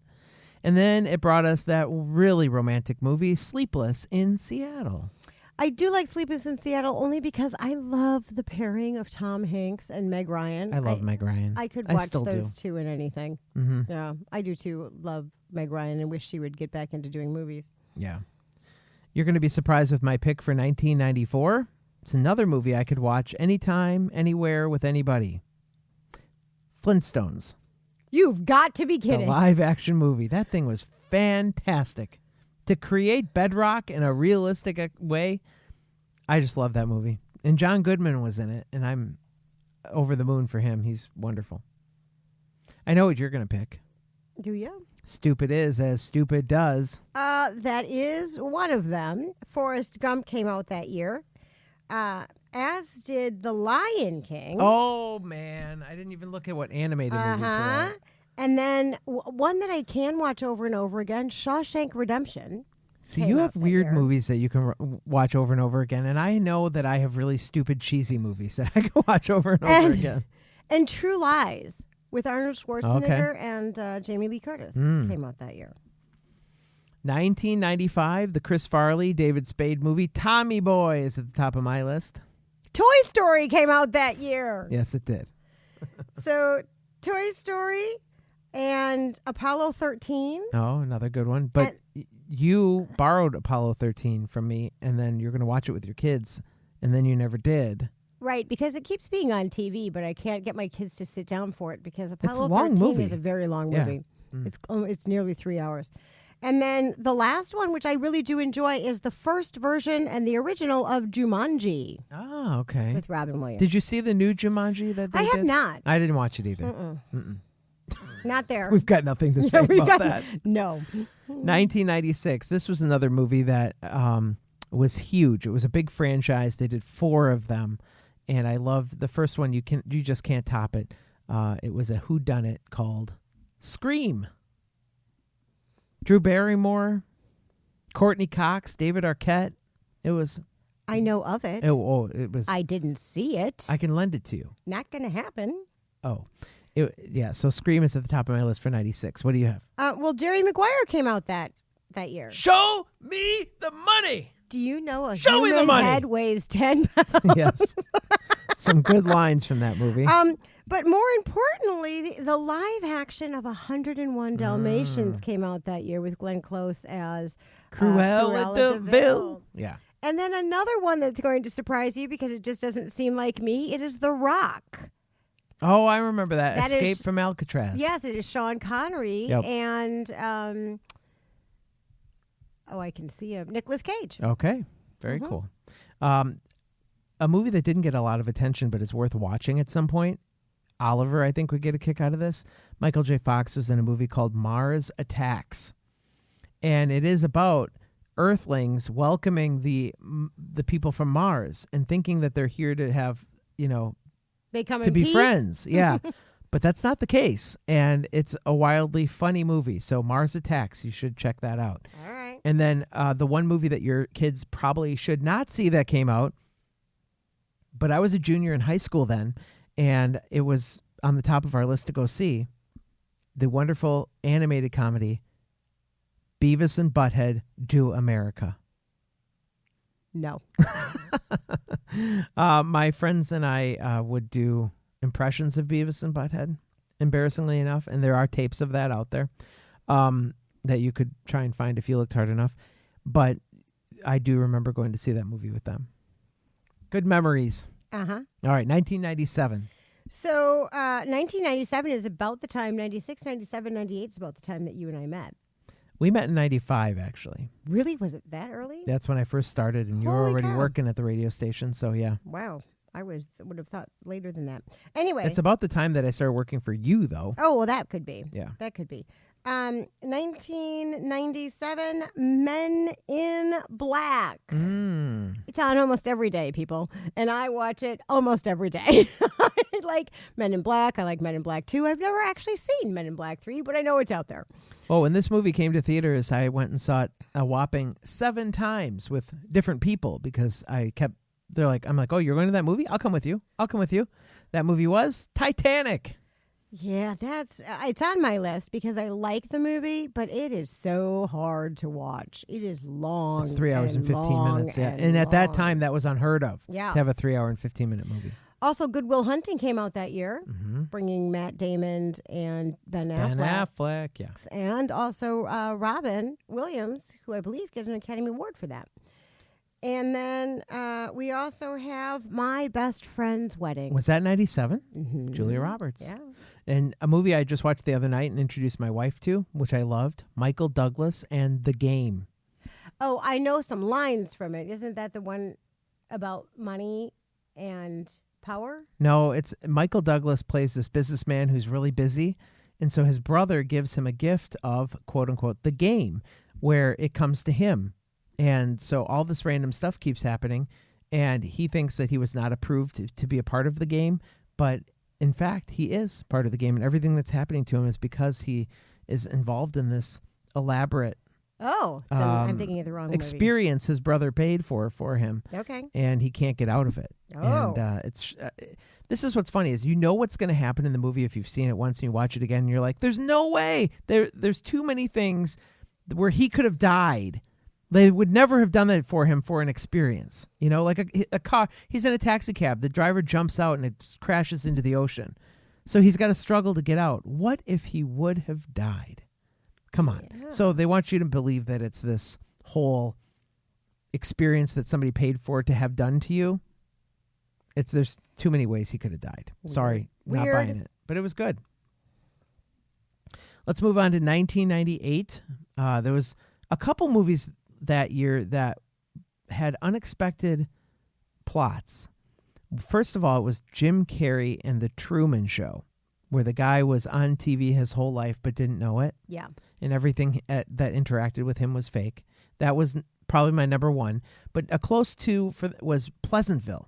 S1: And then it brought us that really romantic movie, Sleepless in Seattle.
S2: I do like Sleepless in Seattle only because I love the pairing of Tom Hanks and Meg Ryan.
S1: I love Meg Ryan.
S2: I could watch
S1: still
S2: those two in anything.
S1: Mm-hmm.
S2: Yeah, I do too. Love Meg Ryan and wish she would get back into doing movies.
S1: Yeah. You're going to be surprised with my pick for 1994. It's another movie I could watch anytime, anywhere, with anybody. Flintstones.
S2: You've got to be kidding.
S1: The live-action movie. That thing was fantastic. To create bedrock in a realistic way, I just love that movie. And John Goodman was in it, and I'm over the moon for him. He's wonderful. I know what you're going to pick.
S2: Do you?
S1: Stupid is as stupid does.
S2: That is one of them. Forrest Gump came out that year, as did The Lion King.
S1: Oh, man. I didn't even look at what animated movies were out.
S2: And then one that I can watch over and over again, Shawshank Redemption.
S1: See, you have weird movies that you can watch over and over again, and I know that I have really stupid, cheesy movies that I can watch over and over again.
S2: And True Lies with Arnold Schwarzenegger and Jamie Lee Curtis came out that year.
S1: 1995, the Chris Farley, David Spade movie, Tommy Boy, is at the top of my list.
S2: Toy Story came out that year.
S1: Yes, it did.
S2: So, Toy Story and Apollo 13.
S1: Oh, another good one. But you borrowed Apollo 13 from me, and then you're going to watch it with your kids, and then you never did.
S2: Right, because it keeps being on TV, but I can't get my kids to sit down for it because Apollo
S1: a long
S2: 13
S1: movie.
S2: is a very long
S1: Yeah.
S2: movie. It's nearly 3 hours. And then the last one, which I really do enjoy, is the first version and the original of Jumanji
S1: Oh, okay.
S2: with Robin Williams.
S1: Did you see the new Jumanji that they
S2: I
S1: did?
S2: have not.
S1: I didn't watch it either.
S2: Not there.
S1: We've got nothing to say about that.
S2: No.
S1: 1996. This was another movie that was huge. It was a big franchise. They did 4 of them, and I loved the first one. You just can't top it. It was a whodunit called Scream. Drew Barrymore, Courtney Cox, David Arquette. It was.
S2: I know of it.
S1: It was.
S2: I didn't see it.
S1: I can lend it to you.
S2: Not going to happen.
S1: Oh, yeah. So Scream is at the top of my list for 96. What do you have?
S2: Well, Jerry Maguire came out that year.
S1: Show me the money.
S2: Do you know a
S1: Show me the
S2: human
S1: money.
S2: head weighs 10 pounds?
S1: Yes. Some good lines from that movie.
S2: But more importantly, the live action of 101 Dalmatians came out that year with Glenn Close as
S1: Cruella de Vil. Yeah.
S2: And then another one that's going to surprise you because it just doesn't seem like me. It is The Rock.
S1: Oh, I remember that.
S2: That
S1: Escape
S2: is-
S1: from Alcatraz.
S2: Yes, it is Sean Connery
S1: Yep.
S2: and I can see him. Nicolas Cage.
S1: Okay. Very
S2: Mhm.
S1: cool. A movie that didn't get a lot of attention but is worth watching at some point. Oliver, I think, would get a kick out of this. Michael J. Fox was in a movie called Mars Attacks. And it is about Earthlings welcoming the people from Mars and thinking that they're here to have,
S2: They come
S1: to
S2: in
S1: be
S2: peace?
S1: friends. Yeah. But that's not the case. And it's a wildly funny movie. So Mars Attacks, you should check that out.
S2: All right.
S1: And then the one movie that your kids probably should not see that came out, but I was a junior in high school then, and it was on the top of our list to go see, the wonderful animated comedy Beavis and Butthead Do America.
S2: No.
S1: My friends and I would do impressions of Beavis and Butthead, embarrassingly enough, and there are tapes of that out there that you could try and find if you looked hard enough. But I do remember going to see that movie with them. Good memories.
S2: Uh-huh.
S1: All right, 1997.
S2: So 1997 is about the time, 96, 97, 98 is about the time that you and I met.
S1: We met in 95, actually.
S2: Really? Was it that early?
S1: That's when I first started, and you were
S2: Holy
S1: already
S2: cow.
S1: working at the radio station, so yeah.
S2: Wow. I would have thought later than that. Anyway.
S1: It's about the time that I started working for you, though.
S2: Oh, well, that could be.
S1: Yeah.
S2: That could be. 1997, Men in Black. It's on almost every day, people. And I watch it almost every day. I like Men in Black. I like Men in Black 2. I've never actually seen Men in Black 3, but I know it's out there.
S1: Well, when this movie came to theaters, I went and saw it a whopping 7 times with different people because I'm like, oh, you're going to that movie? I'll come with you. That movie was Titanic.
S2: Yeah, it's on my list because I like the movie, but it is so hard to watch. It is long.
S1: It's 3 hours and 15
S2: long
S1: minutes. Yeah. And at that time, that was unheard of.
S2: Yeah.
S1: To have a 3 hour and 15 minute movie.
S2: Also, Good Will Hunting came out that year,
S1: Mm-hmm.
S2: bringing Matt Damon and Ben
S1: Ben Affleck, yeah.
S2: and also Robin Williams, who I believe gets an Academy Award for that. And then we also have My Best Friend's Wedding.
S1: Was that 97?
S2: Mm-hmm.
S1: Julia Roberts.
S2: Yeah.
S1: And a movie I just watched the other night and introduced my wife to, which I loved, Michael Douglas and The Game.
S2: Oh, I know some lines from it. Isn't that the one about money and power?
S1: No, it's Michael Douglas plays this businessman who's really busy. And so his brother gives him a gift of, quote unquote, the game, where it comes to him. And so all this random stuff keeps happening. And he thinks that he was not approved to be a part of the game. But in fact, he is part of the game. And everything that's happening to him is because he is involved in this elaborate
S2: Oh, then I'm thinking of the wrong
S1: experience his brother paid for him.
S2: movie. Okay.
S1: And he can't get out of it.
S2: Oh.
S1: And this is what's funny is you know what's going to happen in the movie if you've seen it once and you watch it again and you're like, there's no way. There's too many things where he could have died. They would never have done that for him for an experience. You know, like a car. He's in a taxi cab. The driver jumps out and it crashes into the ocean. So he's got to struggle to get out. What if he would have died? Come on.
S2: Yeah.
S1: So they want you to believe that it's this whole experience that somebody paid for to have done to you. There's too many ways he could have died. Sorry, not
S2: Weird.
S1: buying it. But it was good. Let's move on to 1998. There was a couple movies that year that had unexpected plots. First of all, it was Jim Carrey and The Truman Show, where the guy was on TV his whole life but didn't know it.
S2: Yeah.
S1: And everything that interacted with him was fake. That was probably my number one. But a close two was Pleasantville,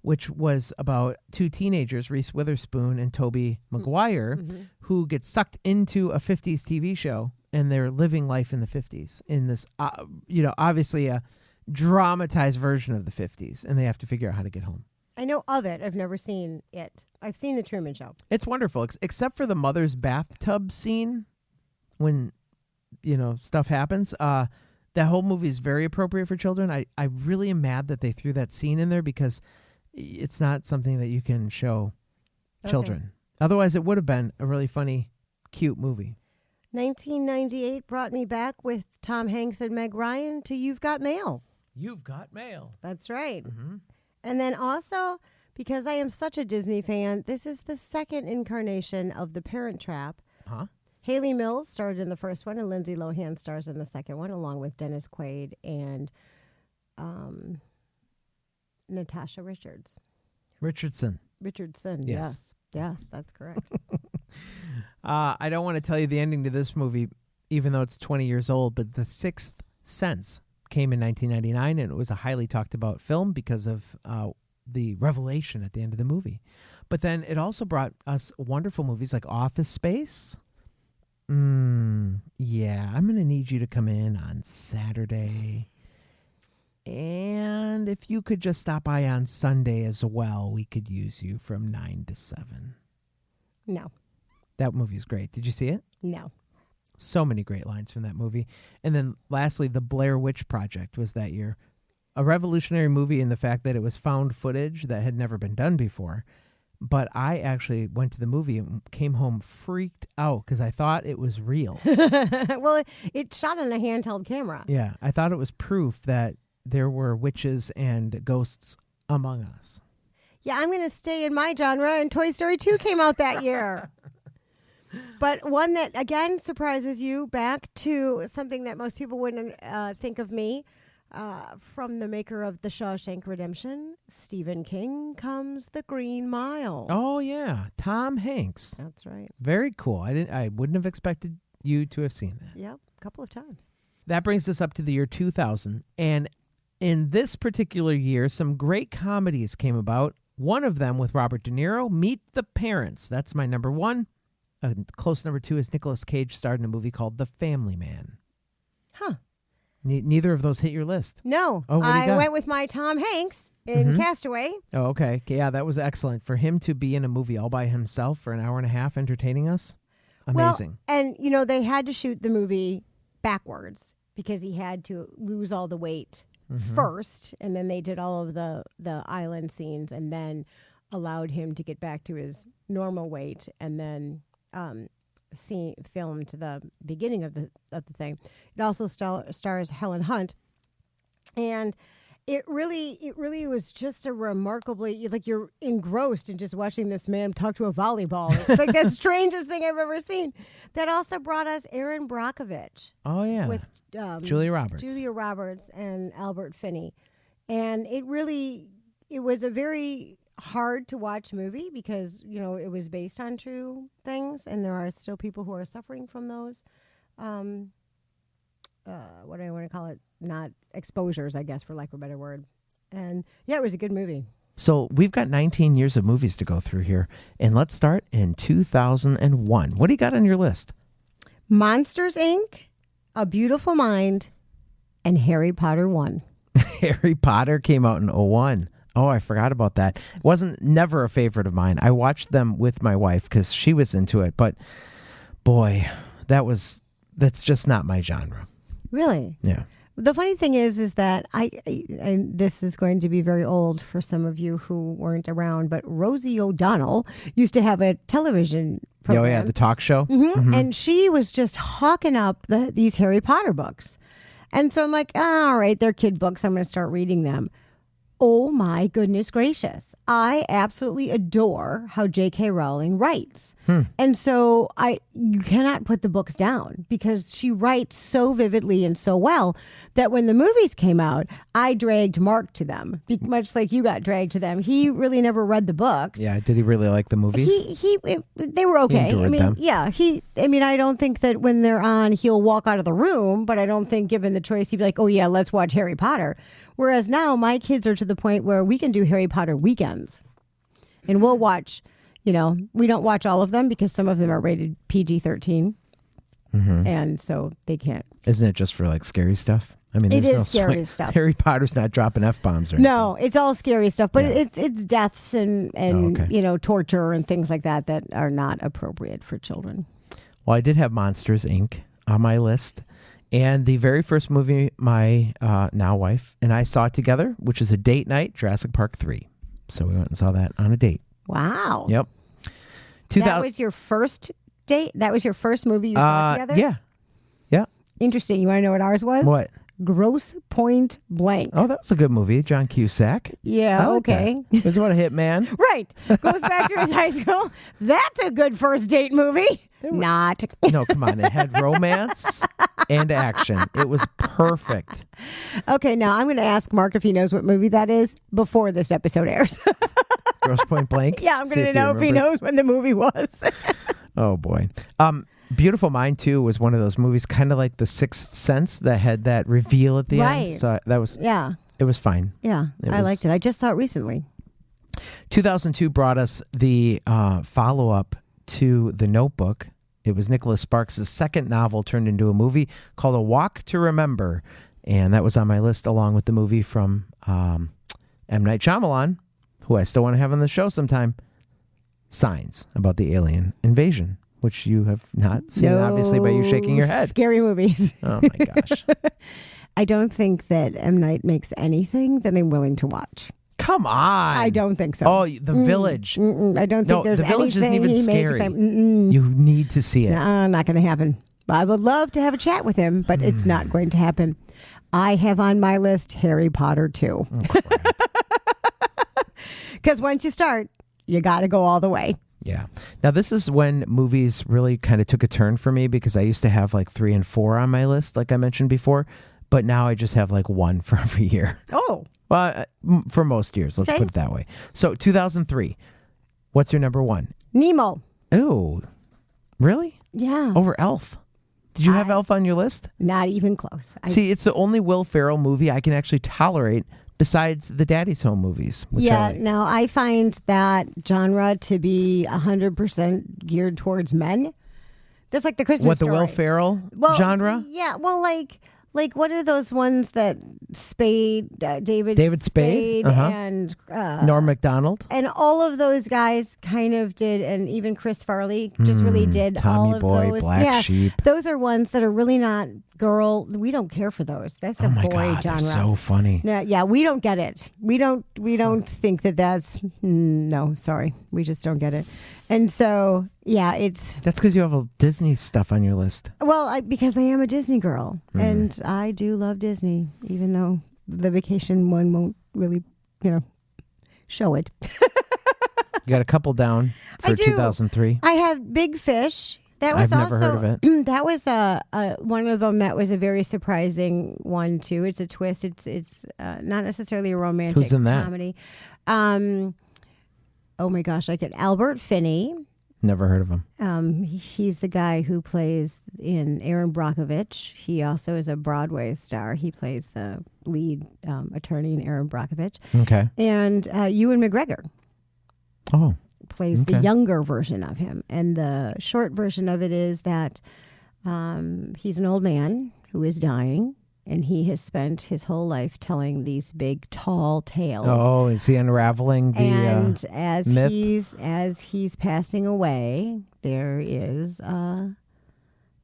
S1: which was about two teenagers, Reese Witherspoon and Tobey Maguire, who get sucked into a 50s TV show, and they're living life in the 50s in this, obviously a dramatized version of the 50s, and they have to figure out how to get home.
S2: I know of it. I've never seen it. I've seen The Truman Show.
S1: It's wonderful, except for the mother's bathtub scene when, stuff happens. That whole movie is very appropriate for children. I really am mad that they threw that scene in there because it's not something that you can show children. Otherwise, it would have been a really funny, cute movie.
S2: 1998 brought me back with Tom Hanks and Meg Ryan to You've Got Mail.
S1: You've Got Mail.
S2: That's right.
S1: Mm-hmm.
S2: And then also, because I am such a Disney fan, this is the second incarnation of The Parent Trap.
S1: Huh?
S2: Haley Mills starred in the first one, and Lindsay Lohan stars in the second one, along with Dennis Quaid and Natasha
S1: Richardson.
S2: Yes. Yes, that's correct.
S1: I don't want to tell you the ending to this movie, even though it's 20 years old, but The Sixth Sense came in 1999, and it was a highly talked about film because of the revelation at the end of the movie. But then it also brought us wonderful movies like Office Space. Yeah, I'm going to need you to come in on Saturday. And if you could just stop by on Sunday as well, we could use you from 9 to 7.
S2: No.
S1: That movie is great. Did you see it?
S2: No.
S1: So many great lines from that movie. And then lastly, The Blair Witch Project was that year. A revolutionary movie in the fact that it was found footage that had never been done before. But I actually went to the movie and came home freaked out because I thought it was real.
S2: Well, it shot on a handheld camera.
S1: Yeah, I thought it was proof that there were witches and ghosts among us.
S2: Yeah, I'm going to stay in my genre, and Toy Story 2 came out that year. But one that, again, surprises you back to something that most people wouldn't think of me. From the maker of The Shawshank Redemption, Stephen King, comes The Green Mile.
S1: Oh, yeah. Tom Hanks.
S2: That's right.
S1: Very cool. I wouldn't have expected you to have seen that.
S2: Yep, a couple of times.
S1: That brings us up to the year 2000. And in this particular year, some great comedies came about. One of them with Robert De Niro, Meet the Parents. That's my number one. Close number two is Nicolas Cage starred in a movie called The Family Man.
S2: Huh.
S1: Neither of those hit your list.
S2: No.
S1: Oh, what do you
S2: I
S1: got?
S2: went with my Tom Hanks in Castaway.
S1: Oh, okay. Yeah, that was excellent. For him to be in a movie all by himself for an hour and a half entertaining us, amazing.
S2: Well, and, they had to shoot the movie backwards because he had to lose all the weight first, and then they did all of the island scenes and then allowed him to get back to his normal weight and then filmed to the beginning of the thing. It also stars Helen Hunt, and it really was just a remarkably, like, you're engrossed in just watching this man talk to a volleyball. It's like the strangest thing I've ever seen. That also brought us Erin Brockovich.
S1: Oh yeah,
S2: with
S1: Julia Roberts
S2: and Albert Finney, and it was a very hard to watch movie because it was based on true things, and there are still people who are suffering from those what do I want to call it, not exposures, I guess, for lack of a better word. And yeah, it was a good movie.
S1: So we've got 19 years of movies to go through here, and let's start in 2001. What do you got on your list? Monsters,
S2: Inc., A Beautiful Mind, and Harry Potter 1.
S1: Harry Potter came out in 2001. Oh, I forgot about that. It wasn't never a favorite of mine. I watched them with my wife because she was into it. But boy, that's just not my genre.
S2: Really?
S1: Yeah.
S2: The funny thing is that and this is going to be very old for some of you who weren't around, but Rosie O'Donnell used to have a television program.
S1: Oh, yeah, the talk show.
S2: Mm-hmm. And she was just hawking up these Harry Potter books. And so I'm like, all right, they're kid books. I'm going to start reading them. Oh, my goodness gracious. I absolutely adore how J.K. Rowling writes. And so you cannot put the books down because she writes so vividly and so well that when the movies came out, I dragged Mark to them, much like you got dragged to them. He really never read the books.
S1: Yeah, did he really like the movies?
S2: They were okay.
S1: He enjoyed them.
S2: Yeah, I don't think that when they're on, he'll walk out of the room, but I don't think given the choice, he'd be like, oh yeah, let's watch Harry Potter. Whereas now my kids are to the point where we can do Harry Potter weekends and we'll watch, we don't watch all of them because some of them are rated PG-13. And so they can't.
S1: Isn't it just for like scary stuff? I mean,
S2: it
S1: there's
S2: is scary stuff.
S1: Harry Potter's not dropping F-bombs or anything.
S2: No, it's all scary stuff, but
S1: Yeah.
S2: it's deaths and
S1: okay.
S2: Torture and things like that are not appropriate for children.
S1: Well, I did have Monsters, Inc. on my list. And the very first movie my now wife and I saw together, which is a date night, Jurassic Park 3. So we went and saw that on a date.
S2: Wow.
S1: Yep.
S2: That was your first date? That was your first movie you saw together?
S1: Yeah. Yeah.
S2: Interesting. You want to know what ours was?
S1: What?
S2: Gross Point Blank.
S1: Oh, that was a good movie. John Cusack.
S2: Yeah,
S1: I like
S2: okay.
S1: That. Was what a hit man.
S2: Right. Goes back to his high school. That's a good first date movie. Not.
S1: No, come on. It had romance and action. It was perfect.
S2: Okay, now I'm going to ask Mark if he knows what movie that is before this episode airs.
S1: Gross Point Blank?
S2: Yeah, I'm going to know if he knows when the movie was.
S1: Oh, boy. Beautiful Mind, too, was one of those movies, kind of like The Sixth Sense, that had that reveal at the end. So that was, it was fine.
S2: Yeah, I liked it. I just saw it recently.
S1: 2002 brought us the follow-up to The Notebook. It was Nicholas Sparks' second novel turned into a movie called A Walk to Remember. And that was on my list along with the movie from M. Night Shyamalan, who I still want to have on the show sometime, Signs, about the alien invasion, which you have not seen, obviously, by you shaking your head.
S2: Scary movies.
S1: Oh, my gosh.
S2: I don't think that M. Night makes anything that I'm willing to watch.
S1: Come on.
S2: I don't think so.
S1: Oh, The Village.
S2: I don't think there's
S1: The Village isn't
S2: anything
S1: even
S2: he
S1: scary.
S2: makes.
S1: You need to see it.
S2: Not going to happen. I would love to have a chat with him, but it's not going to happen. I have on my list Harry Potter 2. Because once you start, you got to go all the way.
S1: Yeah. Now, this is when movies really kind of took a turn for me because I used to have like 3 and 4 on my list, like I mentioned before. But now I just have like 1 for every year.
S2: Oh.
S1: Well, for most years, let's
S2: Okay.
S1: put it that way. So, 2003. What's your number 1?
S2: Nemo.
S1: Oh, really?
S2: Yeah.
S1: Over Elf? Did you have Elf on your list?
S2: Not even close.
S1: See, it's the only Will Ferrell movie I can actually tolerate besides the Daddy's Home movies. Which I like.
S2: Now I find that genre to be 100% geared towards men. That's like the Christmas
S1: What, the
S2: Story.
S1: Will Ferrell genre?
S2: Yeah, well, like what are those ones that David
S1: Spade?
S2: and
S1: Norm Macdonald?
S2: and all of those guys kind of did, and even Chris Farley just really did
S1: Tommy
S2: all of
S1: Boy,
S2: those.
S1: Black Sheep.
S2: Those are ones that are really not girl. We don't care for those. That's a
S1: Oh my
S2: boy
S1: God,
S2: genre.
S1: they're so funny.
S2: Yeah, we don't get it. We don't think that's no, sorry. We just don't get it. And so, yeah, it's
S1: That's because you have a Disney stuff on your list.
S2: because I am a Disney girl and I do love Disney, even though the vacation one won't really, show it.
S1: You got a couple down for
S2: I do.
S1: 2003.
S2: I have Big Fish. That was
S1: I've never heard of
S2: it. That was one of them that was a very surprising one too. It's a twist. It's not necessarily a romantic
S1: Who's in that?
S2: comedy. Oh my gosh, I get Albert Finney.
S1: Never heard of him.
S2: He's the guy who plays in Aaron Brockovich. He also is a Broadway star. He plays the lead attorney in Aaron Brockovich.
S1: Okay.
S2: And Ewan McGregor
S1: Oh.
S2: plays the younger version of him. And the short version of it is that he's an old man who is dying, and he has spent his whole life telling these big, tall tales.
S1: Oh, is he unraveling the
S2: And as
S1: myth?
S2: he's passing away, there is a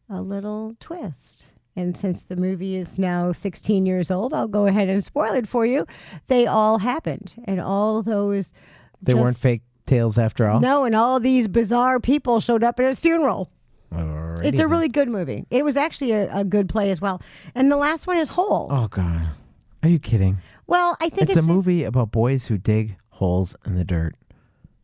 S2: little twist. And since the movie is now 16 years old, I'll go ahead and spoil it for you. They all happened, and all those
S1: They weren't fake tales after all?
S2: No, and all these bizarre people showed up at his funeral.
S1: Alrighty
S2: It's a
S1: then.
S2: really good movie. It was actually a good play as well. And the last one is Holes.
S1: Oh, God. Are you kidding?
S2: Well, I think
S1: It's a movie about boys who dig Holes in the Dirt.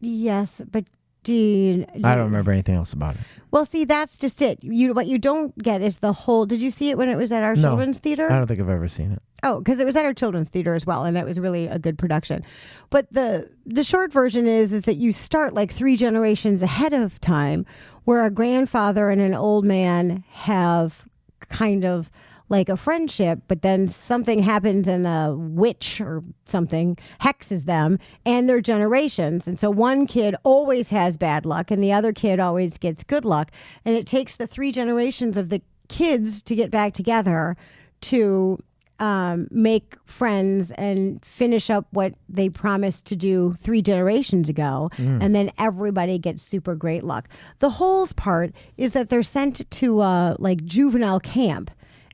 S2: Yes, but I
S1: don't remember anything else about it.
S2: Well, see, that's just it. What you don't get is the whole. Did you see it when it was at our children's theater?
S1: I don't think I've ever seen it.
S2: Oh, because it was at our children's theater as well, and that was really a good production. But the short version is that you start like 3 generations ahead of time, where a grandfather and an old man have kind of like a friendship, but then something happens and a witch or something hexes them and their generations. And so one kid always has bad luck and the other kid always gets good luck. And it takes the 3 generations of the kids to get back together to make friends and finish up what they promised to do 3 generations ago. And then everybody gets super great luck. The holes part is that they're sent to like juvenile camp.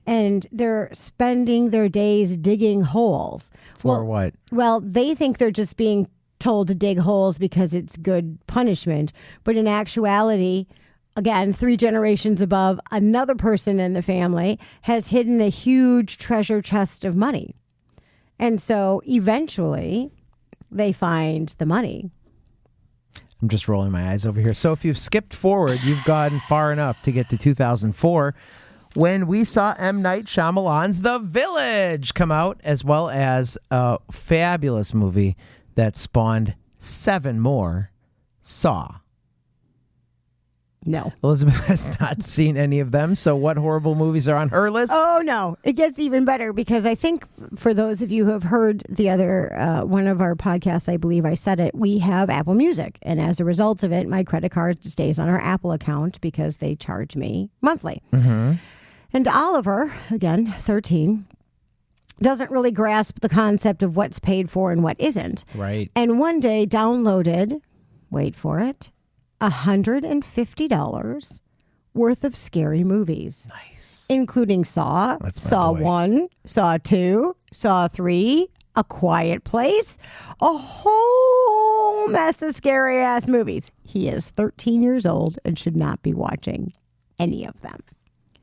S2: And they're spending their days digging holes.
S1: For what?
S2: Well, they think they're just being told to dig holes because it's good punishment. But in actuality, again, 3 generations above, another person in the family has hidden a huge treasure chest of money. And so eventually they find the money.
S1: I'm just rolling my eyes over here. So if you've skipped forward, you've gone far enough to get to 2004. When we saw M. Night Shyamalan's The Village come out, as well as a fabulous movie that spawned 7 more, Saw.
S2: No.
S1: Elizabeth has not seen any of them, so what horrible movies are on her list?
S2: Oh, no. It gets even better because I think for those of you who have heard the other one of our podcasts, I believe I said it, we have Apple Music. And as a result of it, my credit card stays on our Apple account because they charge me monthly. Mm-hmm. And Oliver, again, 13, doesn't really grasp the concept of what's paid for and what isn't.
S1: Right.
S2: And one day downloaded, wait for it, $150 worth of scary movies.
S1: Nice.
S2: Including Saw, Saw 1, Saw 2, Saw 3, A Quiet Place, a whole mess of scary-ass movies. He is 13 years old and should not be watching any of them.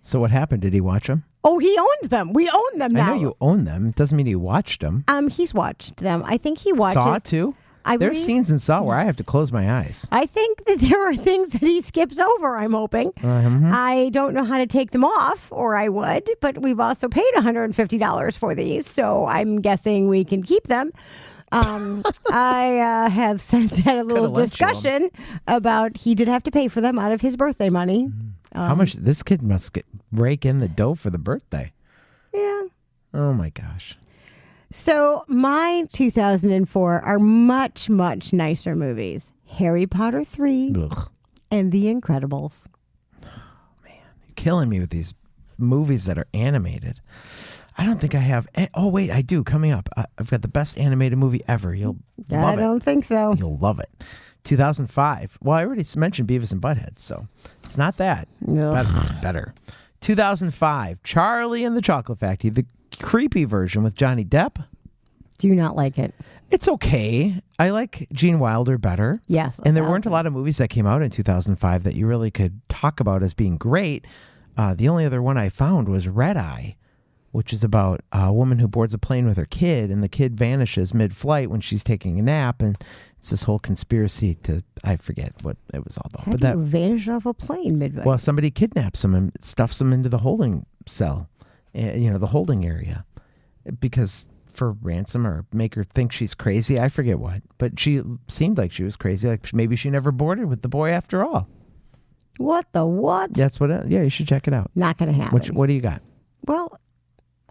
S1: So what happened? Did he watch them?
S2: Oh, he owned them. We own them now.
S1: I know you own them. It doesn't mean he watched them.
S2: He's watched them. I think he watches.
S1: Saw too? There's scenes in Saw where I have to close my eyes.
S2: I think that there are things that he skips over, I'm hoping. I don't know how to take them off, or I would, but we've also paid $150 for these, so I'm guessing we can keep them. I have since had a little discussion about he did have to pay for them out of his birthday money.
S1: How much? This kid must rake in the dough for the birthday.
S2: Yeah.
S1: Oh, my gosh.
S2: So my 2004 are much, much nicer movies. Harry Potter 3 and The Incredibles.
S1: Oh, man. You're killing me with these movies that are animated. I don't think I have. Oh, wait, I do. Coming up. I've got the best animated movie ever. You'll love it.
S2: I don't think so.
S1: You'll love it. 2005. Well, I already mentioned Beavis and Butthead, so it's not that. It's better. 2005. Charlie and the Chocolate Factory, the creepy version with Johnny Depp.
S2: Do not like it.
S1: It's okay. I like Gene Wilder better.
S2: Yes.
S1: And there weren't a lot of movies that came out in 2005 that you really could talk about as being great. The only other one I found was Red Eye, which is about a woman who boards a plane with her kid, and the kid vanishes mid-flight when she's taking a nap, and it's this whole conspiracy to, I forget what it was all about.
S2: How do you vanish off a plane mid-flight?
S1: Well, somebody kidnaps him and stuffs him into the holding cell, the holding area, because for ransom or make her think she's crazy. I forget what, but she seemed like she was crazy. Like maybe she never boarded with the boy after all.
S2: What the what?
S1: That's what. Yeah, you should check it out.
S2: Not going to happen.
S1: What do you got?
S2: Well,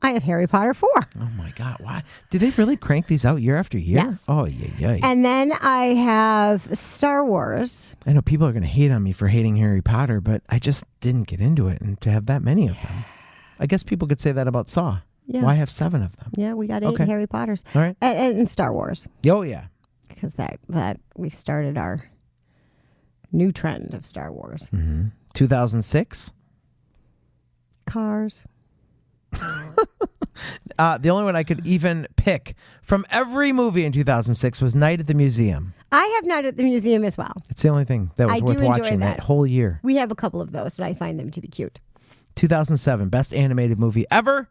S2: I have Harry Potter 4.
S1: Oh my God! Why did they really crank these out year after year?
S2: Yes.
S1: Oh yeah.
S2: And then I have Star Wars.
S1: I know people are going to hate on me for hating Harry Potter, but I just didn't get into it, and to have that many of them, I guess people could say that about Saw.
S2: Yeah.
S1: Why have 7 of them?
S2: Yeah, we got 8 Harry Potters.
S1: All right.
S2: And Star Wars.
S1: Oh yeah.
S2: Because that we started our new trend of Star Wars.
S1: 2006.
S2: Cars.
S1: The only one I could even pick from every movie in 2006 was Night at the Museum.
S2: I have Night at the Museum as well.
S1: It's the only thing that was worth watching that whole year.
S2: We have a couple of those, and I find them to be cute.
S1: 2007, best animated movie ever.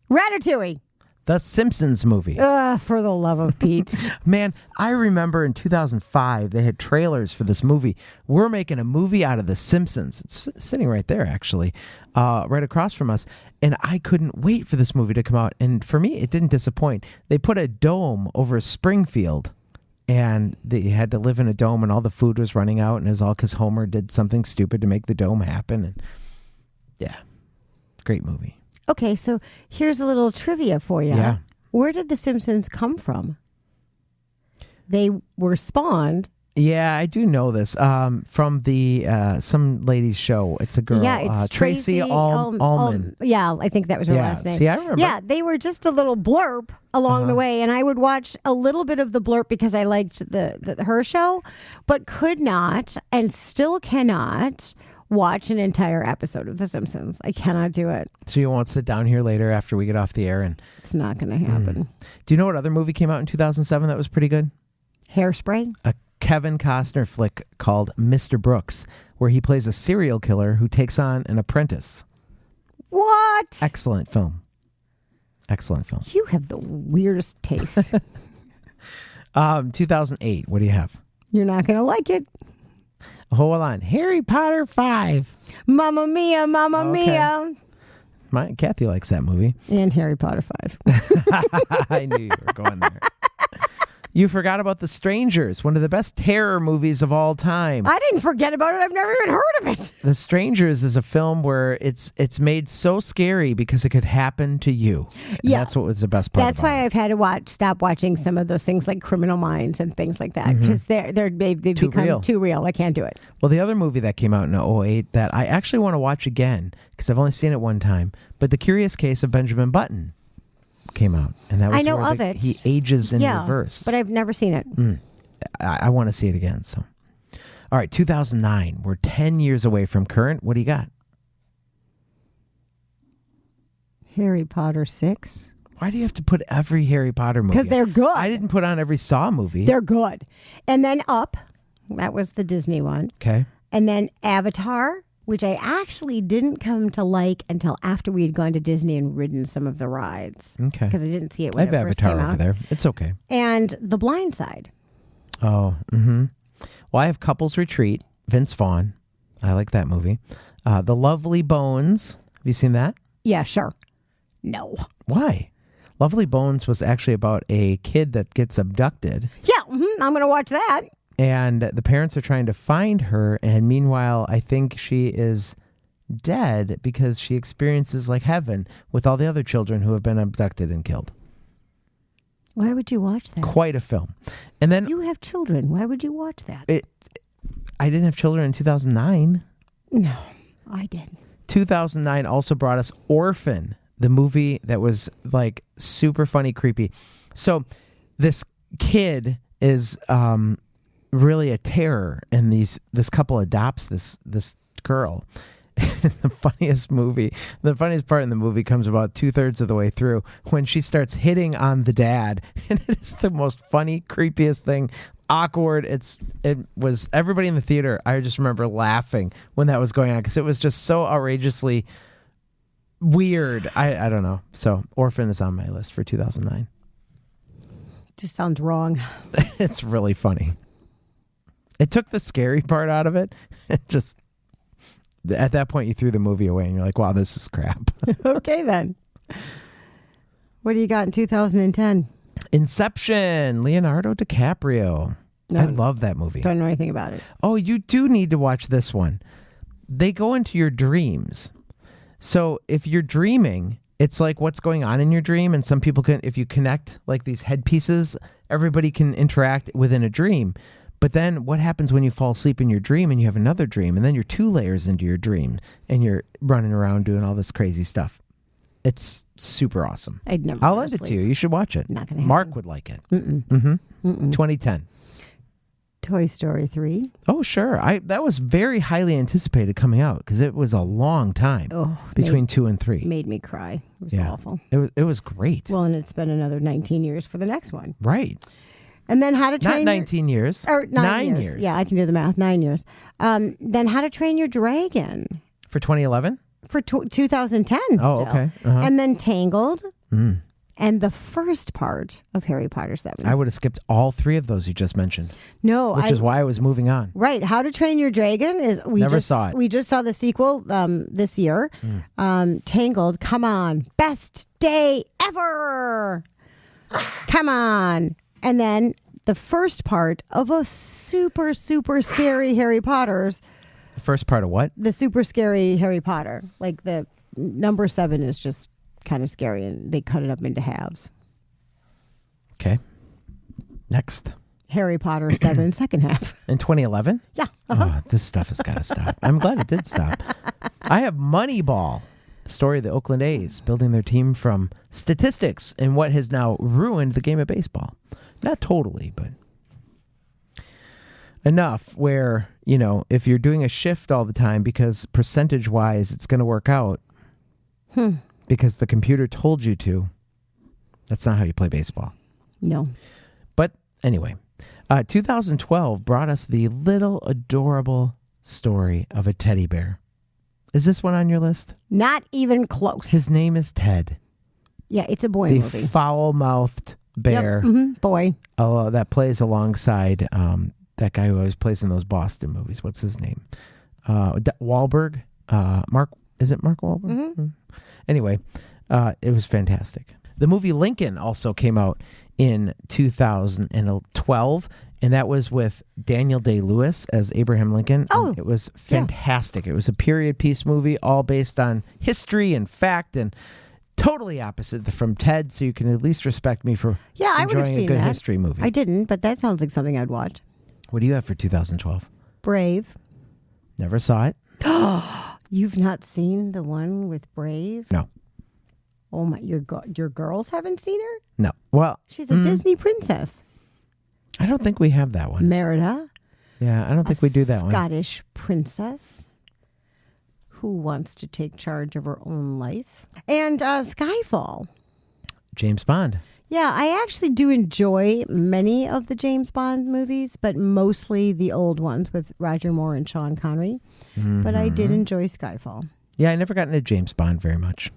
S2: Ratatouille.
S1: The Simpsons movie.
S2: For the love of Pete.
S1: Man, I remember in 2005, they had trailers for this movie. We're making a movie out of The Simpsons. It's sitting right there, actually, right across from us. And I couldn't wait for this movie to come out. And for me, it didn't disappoint. They put a dome over Springfield, and they had to live in a dome, and all the food was running out, and it was all because Homer did something stupid to make the dome happen. And yeah, great movie.
S2: Okay, so here's a little trivia for you.
S1: Yeah.
S2: Where did The Simpsons come from? They were spawned.
S1: Yeah, I do know this from the some lady's show. It's a girl,
S2: Yeah, it's
S1: Tracy Ullman.
S2: Yeah, I think that was her last name.
S1: See, I remember.
S2: Yeah, they were just a little blurb along the way, and I would watch a little bit of the blurb because I liked her show, but could not and still cannot watch an entire episode of The Simpsons. I cannot do it.
S1: So you won't sit down here later after we get off the air and...
S2: It's not going to happen.
S1: Do you know what other movie came out in 2007 that was pretty good?
S2: Hairspray?
S1: A Kevin Costner flick called Mr. Brooks, where he plays a serial killer who takes on an apprentice.
S2: What?
S1: Excellent film. Excellent film.
S2: You have the weirdest taste.
S1: 2008. What do you have?
S2: You're not going to like it.
S1: Hold on. Harry Potter 5.
S2: Mamma Mia, Mamma Mia.
S1: Kathy likes that movie.
S2: And Harry Potter 5.
S1: I knew you were going there. You forgot about The Strangers, one of the best terror movies of all time.
S2: I didn't forget about it. I've never even heard of it.
S1: The Strangers is a film where it's made so scary because it could happen to you. And that's what was the best part.
S2: That's why I've had to stop watching some of those things like Criminal Minds and things like that because they've become too real. I can't do it.
S1: Well, the other movie that came out in 2008 that I actually want to watch again because I've only seen it one time, but The Curious Case of Benjamin Button came out, and that was
S2: I know of it.
S1: He ages in reverse,
S2: but I've never seen it.
S1: I want to see it again. So, all right, 2009. We're 10 years away from current. What do you got?
S2: Harry Potter 6.
S1: Why do you have to put every Harry Potter movie?
S2: Because they're good.
S1: I didn't put on every Saw movie.
S2: They're good. And then Up. That was the Disney one.
S1: Okay.
S2: And then Avatar, which I actually didn't come to like until after we had gone to Disney and ridden some of the rides.
S1: Okay.
S2: Because I didn't see it
S1: I
S2: when
S1: have
S2: it first
S1: Avatar
S2: came
S1: over
S2: out.
S1: there. It's okay.
S2: And The Blind Side.
S1: Oh, Well, I have Couples Retreat, Vince Vaughn. I like that movie. The Lovely Bones. Have you seen that?
S2: Yeah, sure. No.
S1: Why? Lovely Bones was actually about a kid that gets abducted.
S2: Yeah, I'm going to watch that.
S1: And the parents are trying to find her. And meanwhile, I think she is dead because she experiences like heaven with all the other children who have been abducted and killed.
S2: Why would you watch that?
S1: Quite a film. And then
S2: You have children. Why would you watch that?
S1: I didn't have children in 2009.
S2: No, I didn't.
S1: 2009 also brought us Orphan, the movie that was like super funny, creepy. So this kid is really a terror, and this couple adopts this girl. The funniest part in the movie comes about 2/3 of the way through when she starts hitting on the dad, and it is the most funny, creepiest thing. Awkward. It was everybody in the theater. I just remember laughing when that was going on because it was just so outrageously weird. I don't know. So Orphan is on my list for 2009.
S2: Just sounds wrong.
S1: It's really funny. It took the scary part out of it. It just at that point you threw the movie away and you're like, wow, this is crap.
S2: Okay then. What do you got in 2010?
S1: Inception, Leonardo DiCaprio.
S2: No,
S1: I love that movie.
S2: Don't know anything about it.
S1: Oh, you do need to watch this one. They go into your dreams. So if you're dreaming, it's like what's going on in your dream. And some people can, if you connect like these headpieces, everybody can interact within a dream. But then what happens when you fall asleep in your dream and you have another dream and then you're 2 layers into your dream and you're running around doing all this crazy stuff? It's super awesome. I'll lend it to you. You should watch it.
S2: Not gonna happen.
S1: Mark would like it. 2010.
S2: Toy Story 3.
S1: Oh, sure. That was very highly anticipated coming out because it was a long time between 2 and 3.
S2: Made me cry. It was awful.
S1: It was great.
S2: Well, and it's been another 19 years for the next one.
S1: Right.
S2: And then How to Train
S1: Not 19 years.
S2: Or 9 years. Yeah, I can do the math. 9 years. Then How to Train Your Dragon.
S1: For 2011?
S2: For 2010
S1: Oh,
S2: still.
S1: okay.
S2: And then Tangled. and the first part of Harry Potter 7.
S1: I would have skipped all 3 of those you just mentioned.
S2: No,
S1: which is why I was moving on.
S2: Right. How to Train Your Dragon is
S1: Never saw it.
S2: We just saw the sequel this year. Tangled. Come on. Best day ever. Come on. And then the first part of a super, super scary Harry Potter's.
S1: The first part of what?
S2: The super scary Harry Potter. Like the number 7 is just kind of scary, and they cut it up into halves.
S1: Okay. Next.
S2: Harry Potter 7 second half.
S1: In 2011?
S2: Yeah.
S1: Oh, this stuff has got to stop. I'm glad it did stop. I have Moneyball, the story of the Oakland A's building their team from statistics in what has now ruined the game of baseball. Not totally, but enough where, if you're doing a shift all the time because percentage-wise it's going to work out because the computer told you to, that's not how you play baseball.
S2: No.
S1: But anyway, 2012 brought us the little adorable story of a teddy bear. Is this one on your list?
S2: Not even close.
S1: His name is Ted.
S2: Yeah, it's a boy movie.
S1: The foul-mouthed bear
S2: boy.
S1: That plays alongside that guy who always plays in those Boston movies. What's his name? Wahlberg. Mark. Is it Mark Wahlberg?
S2: Mm-hmm.
S1: Anyway, it was fantastic. The movie Lincoln also came out in 2012, and that was with Daniel Day-Lewis as Abraham Lincoln.
S2: Oh,
S1: and it was fantastic. Yeah. It was a period piece movie, all based on history and fact, and totally opposite from Ted. So you can at least respect me for
S2: I would have
S1: enjoying
S2: seen
S1: a good
S2: that.
S1: history movie.
S2: I didn't, but that sounds like something I'd watch.
S1: What do you have for 2012?
S2: Brave.
S1: Never saw it.
S2: You've not seen the one with Brave?
S1: No.
S2: Oh my! Your girls haven't seen her?
S1: No. Well,
S2: she's a Disney princess.
S1: I don't think we have that one.
S2: Merida.
S1: Yeah, I don't think we do that one.
S2: Scottish princess who wants to take charge of her own life. And Skyfall.
S1: James Bond.
S2: Yeah, I actually do enjoy many of the James Bond movies, but mostly the old ones with Roger Moore and Sean Connery. Mm-hmm. But I did enjoy Skyfall.
S1: Yeah, I never got into James Bond very much.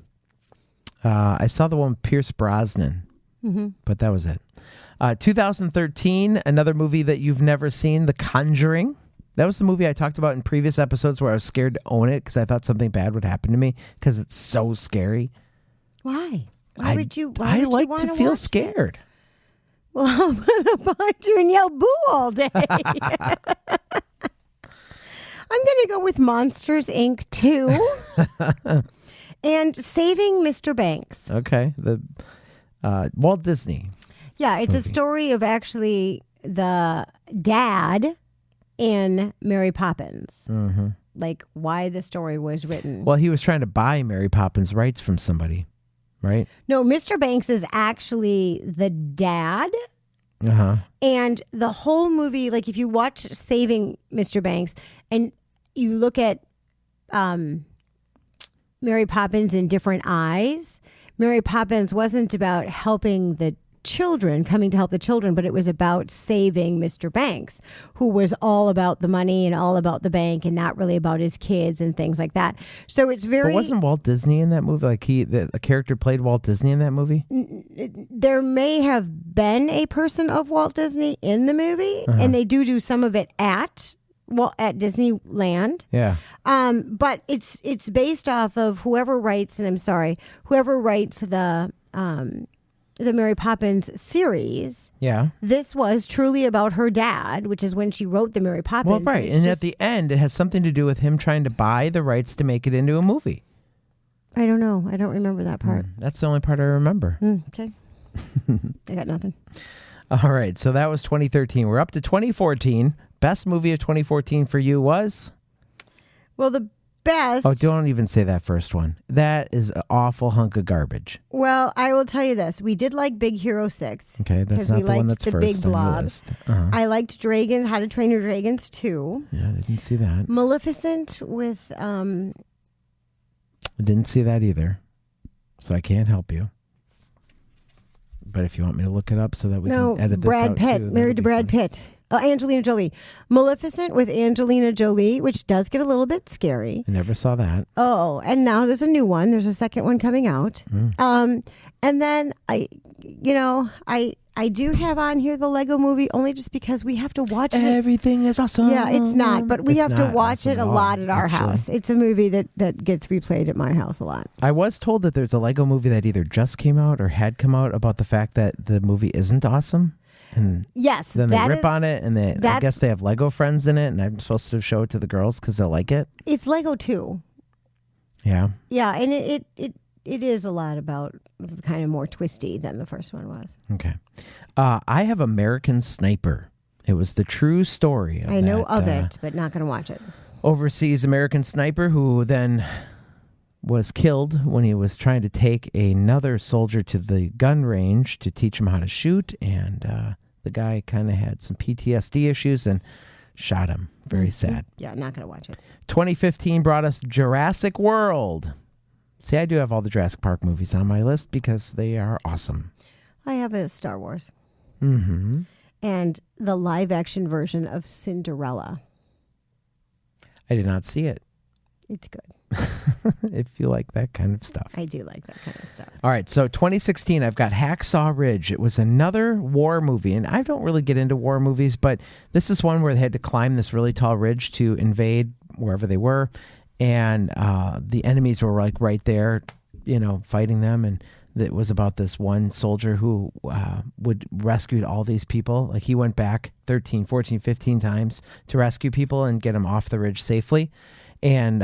S1: I saw the one with Pierce Brosnan, but that was it. 2013, another movie that you've never seen, The Conjuring. That was the movie I talked about in previous episodes where I was scared to own it because I thought something bad would happen to me because it's so scary.
S2: Why? Why would you
S1: I like
S2: want
S1: to feel scared.
S2: Well, I'm going to behind you and yell boo all day. I'm going to go with Monsters, Inc. 2 and Saving Mr. Banks.
S1: Okay. The Walt Disney.
S2: Yeah, it's a story of actually the dad in Mary Poppins. Mm-hmm. Like why the story was written.
S1: Well, he was trying to buy Mary Poppins rights from somebody, right?
S2: No, Mr. Banks is actually the dad.
S1: Uh-huh.
S2: And the whole movie, like if you watch Saving Mr. Banks and you look at Mary Poppins in different eyes, Mary Poppins wasn't about helping the children, coming to help the children, but it was about saving Mr. Banks, who was all about the money and all about the bank and not really about his kids and things like that. So it's very...
S1: But wasn't Walt Disney in that movie? Like a character played Walt Disney in that movie?
S2: There may have been a person of Walt Disney in the movie, and they do some of it at Disneyland.
S1: Yeah.
S2: But it's based off of whoever writes the Mary Poppins series.
S1: Yeah.
S2: This was truly about her dad, which is when she wrote the Mary Poppins.
S1: Well, right. And at the end, it has something to do with him trying to buy the rights to make it into a movie.
S2: I don't know. I don't remember that part.
S1: That's the only part I remember.
S2: Okay. I got nothing.
S1: All right. So that was 2013. We're up to 2014. Best movie of 2014 for you was?
S2: Well, the best...
S1: Oh, don't even say that first one. That is an awful hunk of garbage.
S2: Well, I will tell you this. We did like Big Hero 6.
S1: Okay, that's not the one that's
S2: the
S1: first
S2: Big
S1: on
S2: Blob.
S1: your list. Uh-huh.
S2: I liked How to Train Your Dragons 2.
S1: Yeah, I didn't see that.
S2: Maleficent with...
S1: I didn't see that either, so I can't help you. But if you want me to look it up so that we can edit this out
S2: Brad Pitt.
S1: too,
S2: Married to Brad Pitt. Angelina Jolie. Maleficent with Angelina Jolie, which does get a little bit scary.
S1: I never saw that.
S2: Oh, and now there's a new one. There's a second one coming out. And then I do have on here the Lego Movie only just because we have to watch it.
S1: Everything is awesome.
S2: Yeah, it's not, but we
S1: It's
S2: have to
S1: not
S2: watch
S1: awesome
S2: it a
S1: at all,
S2: lot at our
S1: actually.
S2: house. It's a movie that gets replayed at my house a lot.
S1: I was told that there's a Lego movie that either just came out or had come out about the fact that the movie isn't awesome. And
S2: Yes,
S1: then they
S2: that
S1: rip
S2: is-
S1: on it, and I guess they have Lego friends in it, and I'm supposed to show it to the girls because they'll like it.
S2: It's Lego 2.
S1: Yeah.
S2: Yeah, and it is a lot about kind of more twisty than the first one was.
S1: Okay. I have American Sniper. It was the true story of
S2: I know
S1: that,
S2: of it, but not going to watch it.
S1: overseas American sniper who then was killed when he was trying to take another soldier to the gun range to teach him how to shoot. And the guy kind of had some PTSD issues and shot him. Very sad.
S2: Yeah, not going to watch it.
S1: 2015 brought us Jurassic World. See, I do have all the Jurassic Park movies on my list because they are awesome.
S2: I have a Star Wars.
S1: Mm-hmm.
S2: And the live action version of Cinderella.
S1: I did not see it.
S2: It's good.
S1: If you like that kind of stuff.
S2: I do like that kind of stuff.
S1: All right, so 2016, I've got Hacksaw Ridge. It was another war movie, and I don't really get into war movies, but this is one where they had to climb this really tall ridge to invade wherever they were, and the enemies were like right there, you know, fighting them, and it was about this one soldier who would rescue all these people. Like he went back 13, 14, 15 times to rescue people and get them off the ridge safely. And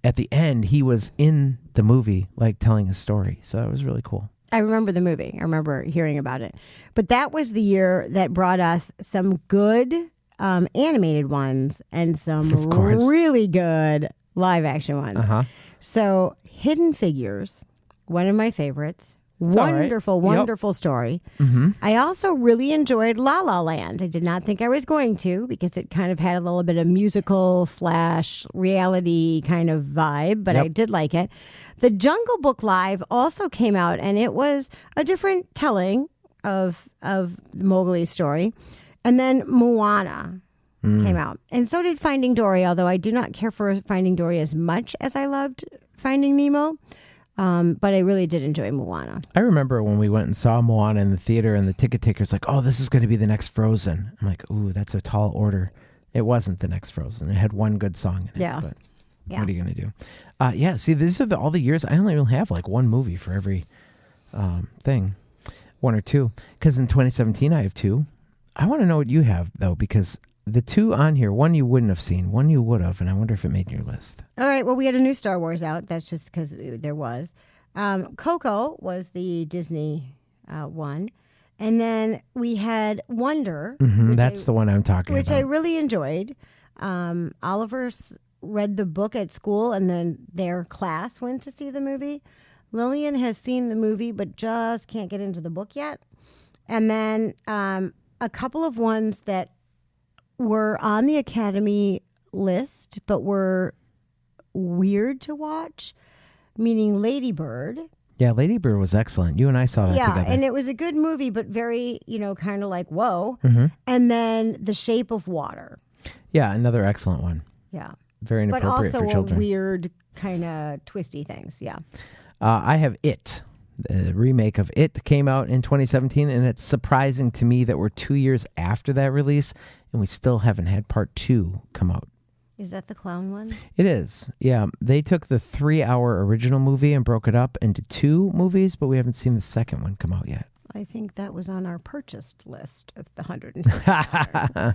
S1: at the end, he was in the movie, like telling his story. So that was really cool.
S2: I remember the movie. I remember hearing about it. But that was the year that brought us some good animated ones and some
S1: Of course.
S2: really good live action ones.
S1: Uh-huh.
S2: So Hidden Figures, one of my favorites.
S1: It's all right.
S2: Wonderful,
S1: Yep.
S2: wonderful story.
S1: Mm-hmm.
S2: I also really enjoyed La La Land. I did not think I was going to because it kind of had a little bit of musical / reality kind of vibe, but I
S1: Yep.
S2: did like it. The Jungle Book Live also came out, and it was a different telling of Mowgli's story. And then Moana came out. And so did Finding Dory, although I do not care for Finding Dory as much as I loved Finding Nemo. But I really did enjoy Moana.
S1: I remember when we went and saw Moana in the theater and the ticket taker's like, oh, this is going to be the next Frozen. I'm like, ooh, that's a tall order. It wasn't the next Frozen. It had one good song in it.
S2: Yeah.
S1: But
S2: Yeah.
S1: what are you going to do? Yeah, see, these are all the years. I only really have like one movie for every thing. One or two. Because in 2017, I have two. I want to know what you have, though, because the two on here, one you wouldn't have seen, one you would have, and I wonder if it made your list.
S2: All right. Well, we had a new Star Wars out. That's just because there was. Coco was the Disney one. And then we had Wonder. which
S1: That's
S2: I-
S1: the one I'm talking
S2: Which I
S1: about.
S2: really enjoyed. Oliver's read the book at school, and then their class went to see the movie. Lillian has seen the movie, but just can't get into the book yet. And then a couple of ones that were on the Academy list, but were weird to watch, meaning Lady Bird.
S1: Yeah, Lady Bird was excellent. You and I saw that
S2: Yeah,
S1: together.
S2: and it was a good movie, but very, kind of like, whoa.
S1: Mm-hmm.
S2: And then The Shape of Water.
S1: Yeah, another excellent one.
S2: Yeah.
S1: Very
S2: But
S1: inappropriate
S2: also
S1: for children.
S2: weird kind of twisty things. Yeah.
S1: I have It. The remake of It came out in 2017, and it's surprising to me that we're 2 years after that release, and we still haven't had part 2 come out.
S2: Is that the clown one?
S1: It is. Yeah, they took the 3-hour original movie and broke it up into 2 movies, but we haven't seen the second one come out yet.
S2: I think that was on our purchased list of the 150.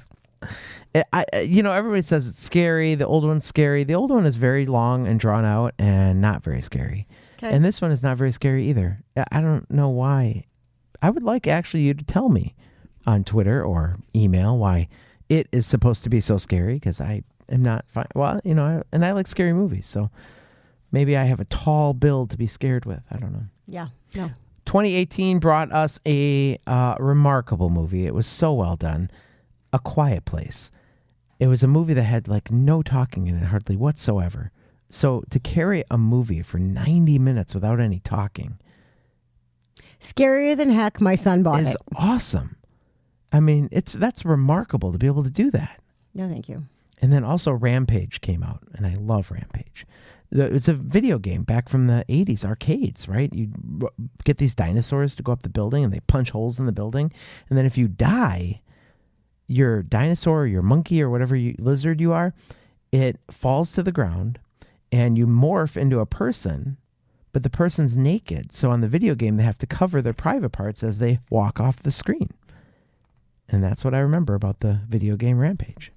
S1: Everybody says it's scary. The old one's scary. The old one is very long and drawn out and not very scary.
S2: Okay.
S1: And this one is not very scary either. I don't know why. I would like actually you to tell me on Twitter or email why it is supposed to be so scary, because I am not fine. Well, and I like scary movies, so maybe I have a tall build to be scared with. I don't know.
S2: Yeah. No.
S1: 2018 brought us a remarkable movie. It was so well done. A Quiet Place. It was a movie that had like no talking in it hardly whatsoever. So to carry a movie for 90 minutes without any talking
S2: Scarier than heck. My son bought
S1: is
S2: it.
S1: awesome. I mean, that's remarkable to be able to do that.
S2: No, thank you.
S1: And then also Rampage came out, and I love Rampage. It's a video game back from the 80s, arcades, right? You get these dinosaurs to go up the building, and they punch holes in the building. And then if you die, your dinosaur or your monkey or whatever lizard you are, it falls to the ground, and you morph into a person, but the person's naked. So on the video game, they have to cover their private parts as they walk off the screen. And that's what I remember about the video game Rampage.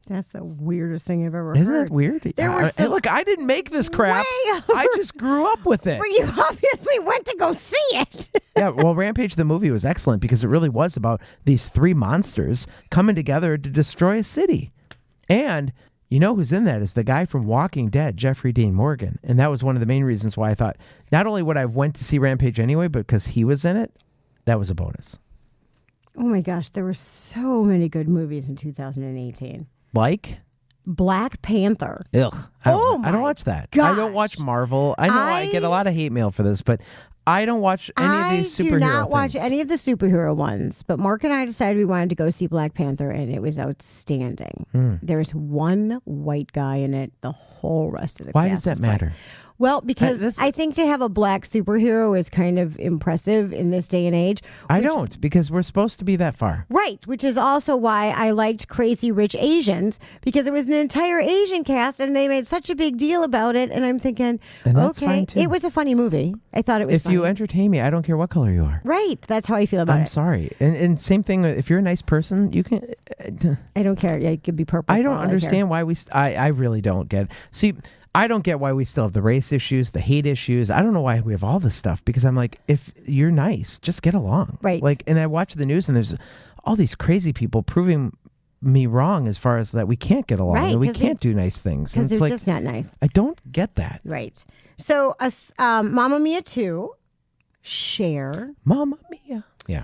S2: That's the weirdest thing I've ever
S1: Isn't
S2: heard.
S1: that weird? Hey, look, I didn't make this crap. I just grew up with it.
S2: But you obviously went to go see it.
S1: Yeah, well, Rampage the movie was excellent because it really was about these three monsters coming together to destroy a city. And you know who's in that is the guy from Walking Dead, Jeffrey Dean Morgan. And that was one of the main reasons why I thought not only would I have went to see Rampage anyway, but because he was in it, that was a bonus.
S2: Oh my gosh, there were so many good movies in 2018.
S1: Like?
S2: Black Panther.
S1: Ugh. I don't
S2: my
S1: watch that.
S2: gosh.
S1: I don't watch Marvel. I know I get a lot of hate mail for this, but I don't watch any of these superhero things.
S2: I do not watch any of the superhero ones, but Mark and I decided we wanted to go see Black Panther, and it was outstanding. There's one white guy in it. The whole rest of the
S1: Why
S2: cast
S1: does that
S2: is white.
S1: matter?
S2: Well, because I think to have a black superhero is kind of impressive in this day and age.
S1: I don't, because we're supposed to be that far.
S2: Right, which is also why I liked Crazy Rich Asians, because it was an entire Asian cast, and they made such a big deal about it. And I'm thinking,
S1: And that's
S2: okay,
S1: fine, too.
S2: it was a funny movie. I thought it was
S1: If
S2: funny.
S1: you entertain me, I don't care what color you are.
S2: Right, that's how I feel about
S1: I'm
S2: it.
S1: sorry. And same thing, if you're a nice person, you can...
S2: I don't care. Yeah, it could be purple.
S1: I
S2: for
S1: don't
S2: all I
S1: understand why we... I really don't get it. See, I don't get why we still have the race issues, the hate issues. I don't know why we have all this stuff, because I'm like, if you're nice, just get along.
S2: Right.
S1: Like, and I watch the news, and there's all these crazy people proving me wrong as far as that we can't get along,
S2: Right,
S1: and we
S2: 'cause
S1: can't do nice things. And
S2: Because
S1: it's
S2: they're
S1: like,
S2: just not nice.
S1: I don't get that.
S2: Right. So, Mamma Mia 2, Cher,
S1: Mamma Mia. Yeah.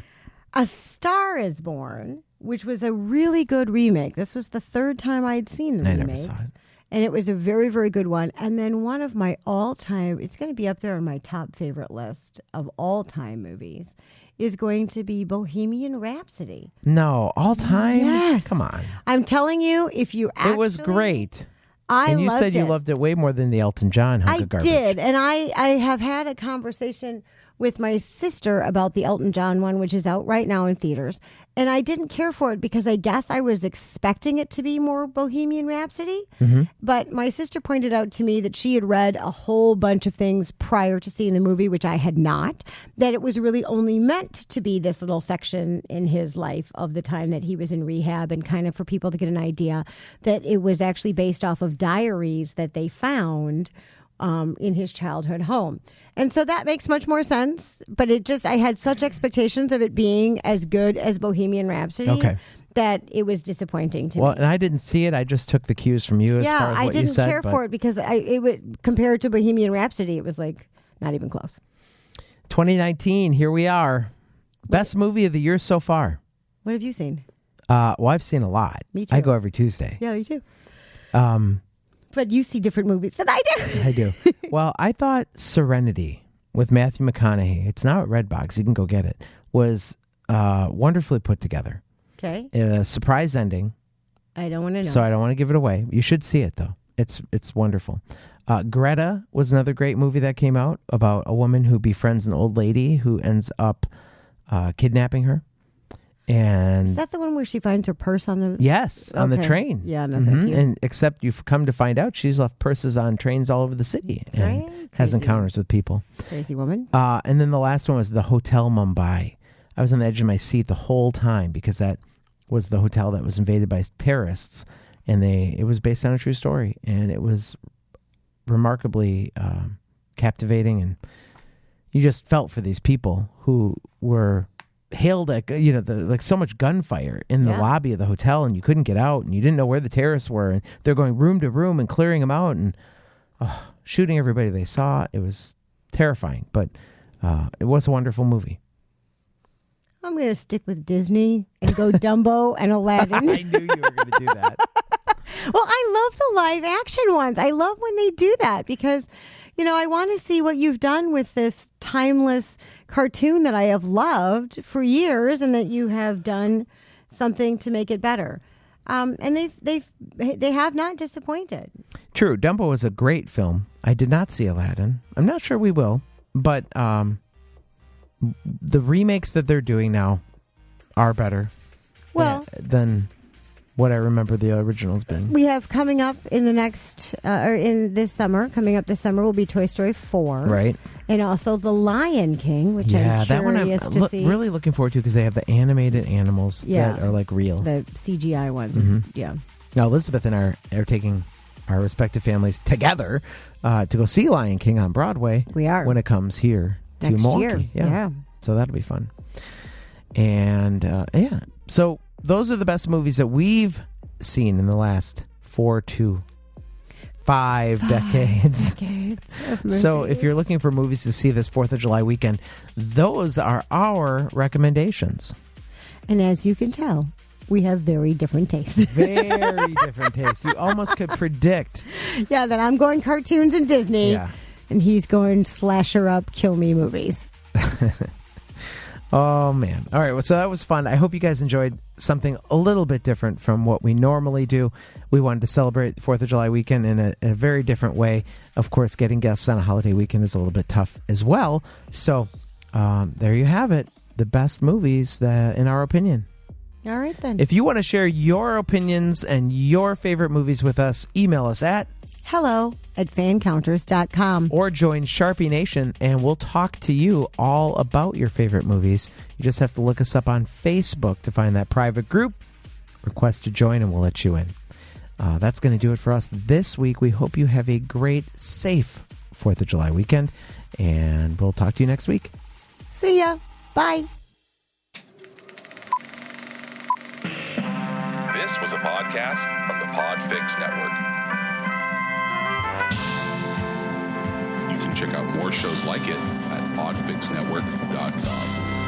S2: A Star is Born, which was a really good remake. This was the third time I'd seen the
S1: I
S2: remakes.
S1: never saw it.
S2: And it was a very, very good one. And then one of my all-time, it's going to be up there on my top favorite list of all-time movies, is going to be Bohemian Rhapsody.
S1: No, all time?
S2: Yes.
S1: Come on.
S2: I'm telling you, if you actually...
S1: It was great.
S2: I
S1: And you
S2: loved
S1: said you
S2: it.
S1: loved it way more than the Elton John hunk
S2: I
S1: of garbage.
S2: did. And I have had a conversation with my sister about the Elton John one, which is out right now in theaters. And I didn't care for it because I guess I was expecting it to be more Bohemian Rhapsody.
S1: Mm-hmm.
S2: But my sister pointed out to me that she had read a whole bunch of things prior to seeing the movie, which I had not, that it was really only meant to be this little section in his life of the time that he was in rehab, and kind of for people to get an idea that it was actually based off of diaries that they found in his childhood home. And so that makes much more sense, but I had such expectations of it being as good as Bohemian Rhapsody that it was disappointing to me.
S1: Well, and I didn't see it. I just took the cues from you as far as
S2: I
S1: what you
S2: didn't
S1: said.
S2: care for it because compared to Bohemian Rhapsody, it was like not even close.
S1: 2019, here we are. Best movie of the year so far.
S2: What have you seen?
S1: Well, I've seen a lot.
S2: Me too.
S1: I go every Tuesday.
S2: Yeah, me too.
S1: Um,
S2: But you see different movies than I do.
S1: I do. Well, I thought Serenity with Matthew McConaughey, it's now at Redbox, you can go get it, was wonderfully put together.
S2: Okay.
S1: A surprise ending,
S2: I don't want to know.
S1: so I don't want to give it away. You should see it, though. It's wonderful. Greta was another great movie that came out about a woman who befriends an old lady who ends up kidnapping her. And
S2: Is that the one where she finds her purse on the...
S1: yes, on the
S2: Okay.
S1: train.
S2: Yeah, no, thank you.
S1: And except you've come to find out she's left purses on trains all over the city and
S2: Right?
S1: has
S2: Crazy.
S1: encounters with people.
S2: Crazy woman.
S1: And then the last one was the Hotel Mumbai. I was on the edge of my seat the whole time because that was the hotel that was invaded by terrorists, and it was based on a true story, and it was remarkably captivating, and you just felt for these people who were hailed at like so much gunfire in the
S2: Yeah.
S1: lobby of the hotel, and you couldn't get out, and you didn't know where the terrorists were, and they're going room to room and clearing them out and shooting everybody they saw. It was terrifying, but it was a wonderful movie.
S2: I'm going to stick with Disney and go Dumbo and Aladdin.
S1: I knew you were going to do that.
S2: Well, I love the live action ones. I love when they do that because, I want to see what you've done with this timeless cartoon that I have loved for years and that you have done something to make it better. And they have not disappointed.
S1: True. Dumbo was a great film. I did not see Aladdin. I'm not sure we will, but the remakes that they're doing now are better than what I remember the originals being.
S2: We have coming up in the next, this summer will be Toy Story 4.
S1: Right.
S2: And also The Lion King, which I'm
S1: that one I'm
S2: to see.
S1: really looking forward to because they have the animated animals that are like real.
S2: The CGI ones.
S1: Mm-hmm.
S2: Yeah.
S1: Now, Elizabeth and I are taking our respective families together to go see Lion King on Broadway.
S2: We are.
S1: When it comes here to
S2: next
S1: Milwaukee.
S2: year. Yeah.
S1: So that'll be fun. And, so those are the best movies that we've seen in the last 4 to 5 decades. So if you're looking for movies to see this 4th of July weekend, those are our recommendations.
S2: And as you can tell, we have very different tastes.
S1: Very different tastes. You almost could predict.
S2: Yeah, that I'm going cartoons and Disney.
S1: Yeah.
S2: And he's going slasher up, kill me movies.
S1: Oh, man. All right. Well, so that was fun. I hope you guys enjoyed something a little bit different from what we normally do. We wanted to celebrate the 4th of July weekend in a very different way. Of course, getting guests on a holiday weekend is a little bit tough as well. So there you have it. The best movies in our opinion.
S2: All right, then.
S1: If you want to share your opinions and your favorite movies with us, email us at
S2: hello@fancounters.com.
S1: Or join Sharpie Nation, and we'll talk to you all about your favorite movies. You just have to look us up on Facebook to find that private group. Request to join, and we'll let you in. That's going to do it for us this week. We hope you have a great, safe 4th of July weekend, and we'll talk to you next week.
S2: See ya. Bye.
S3: This was a podcast from the PodFix Network. You can check out more shows like it at podfixnetwork.com.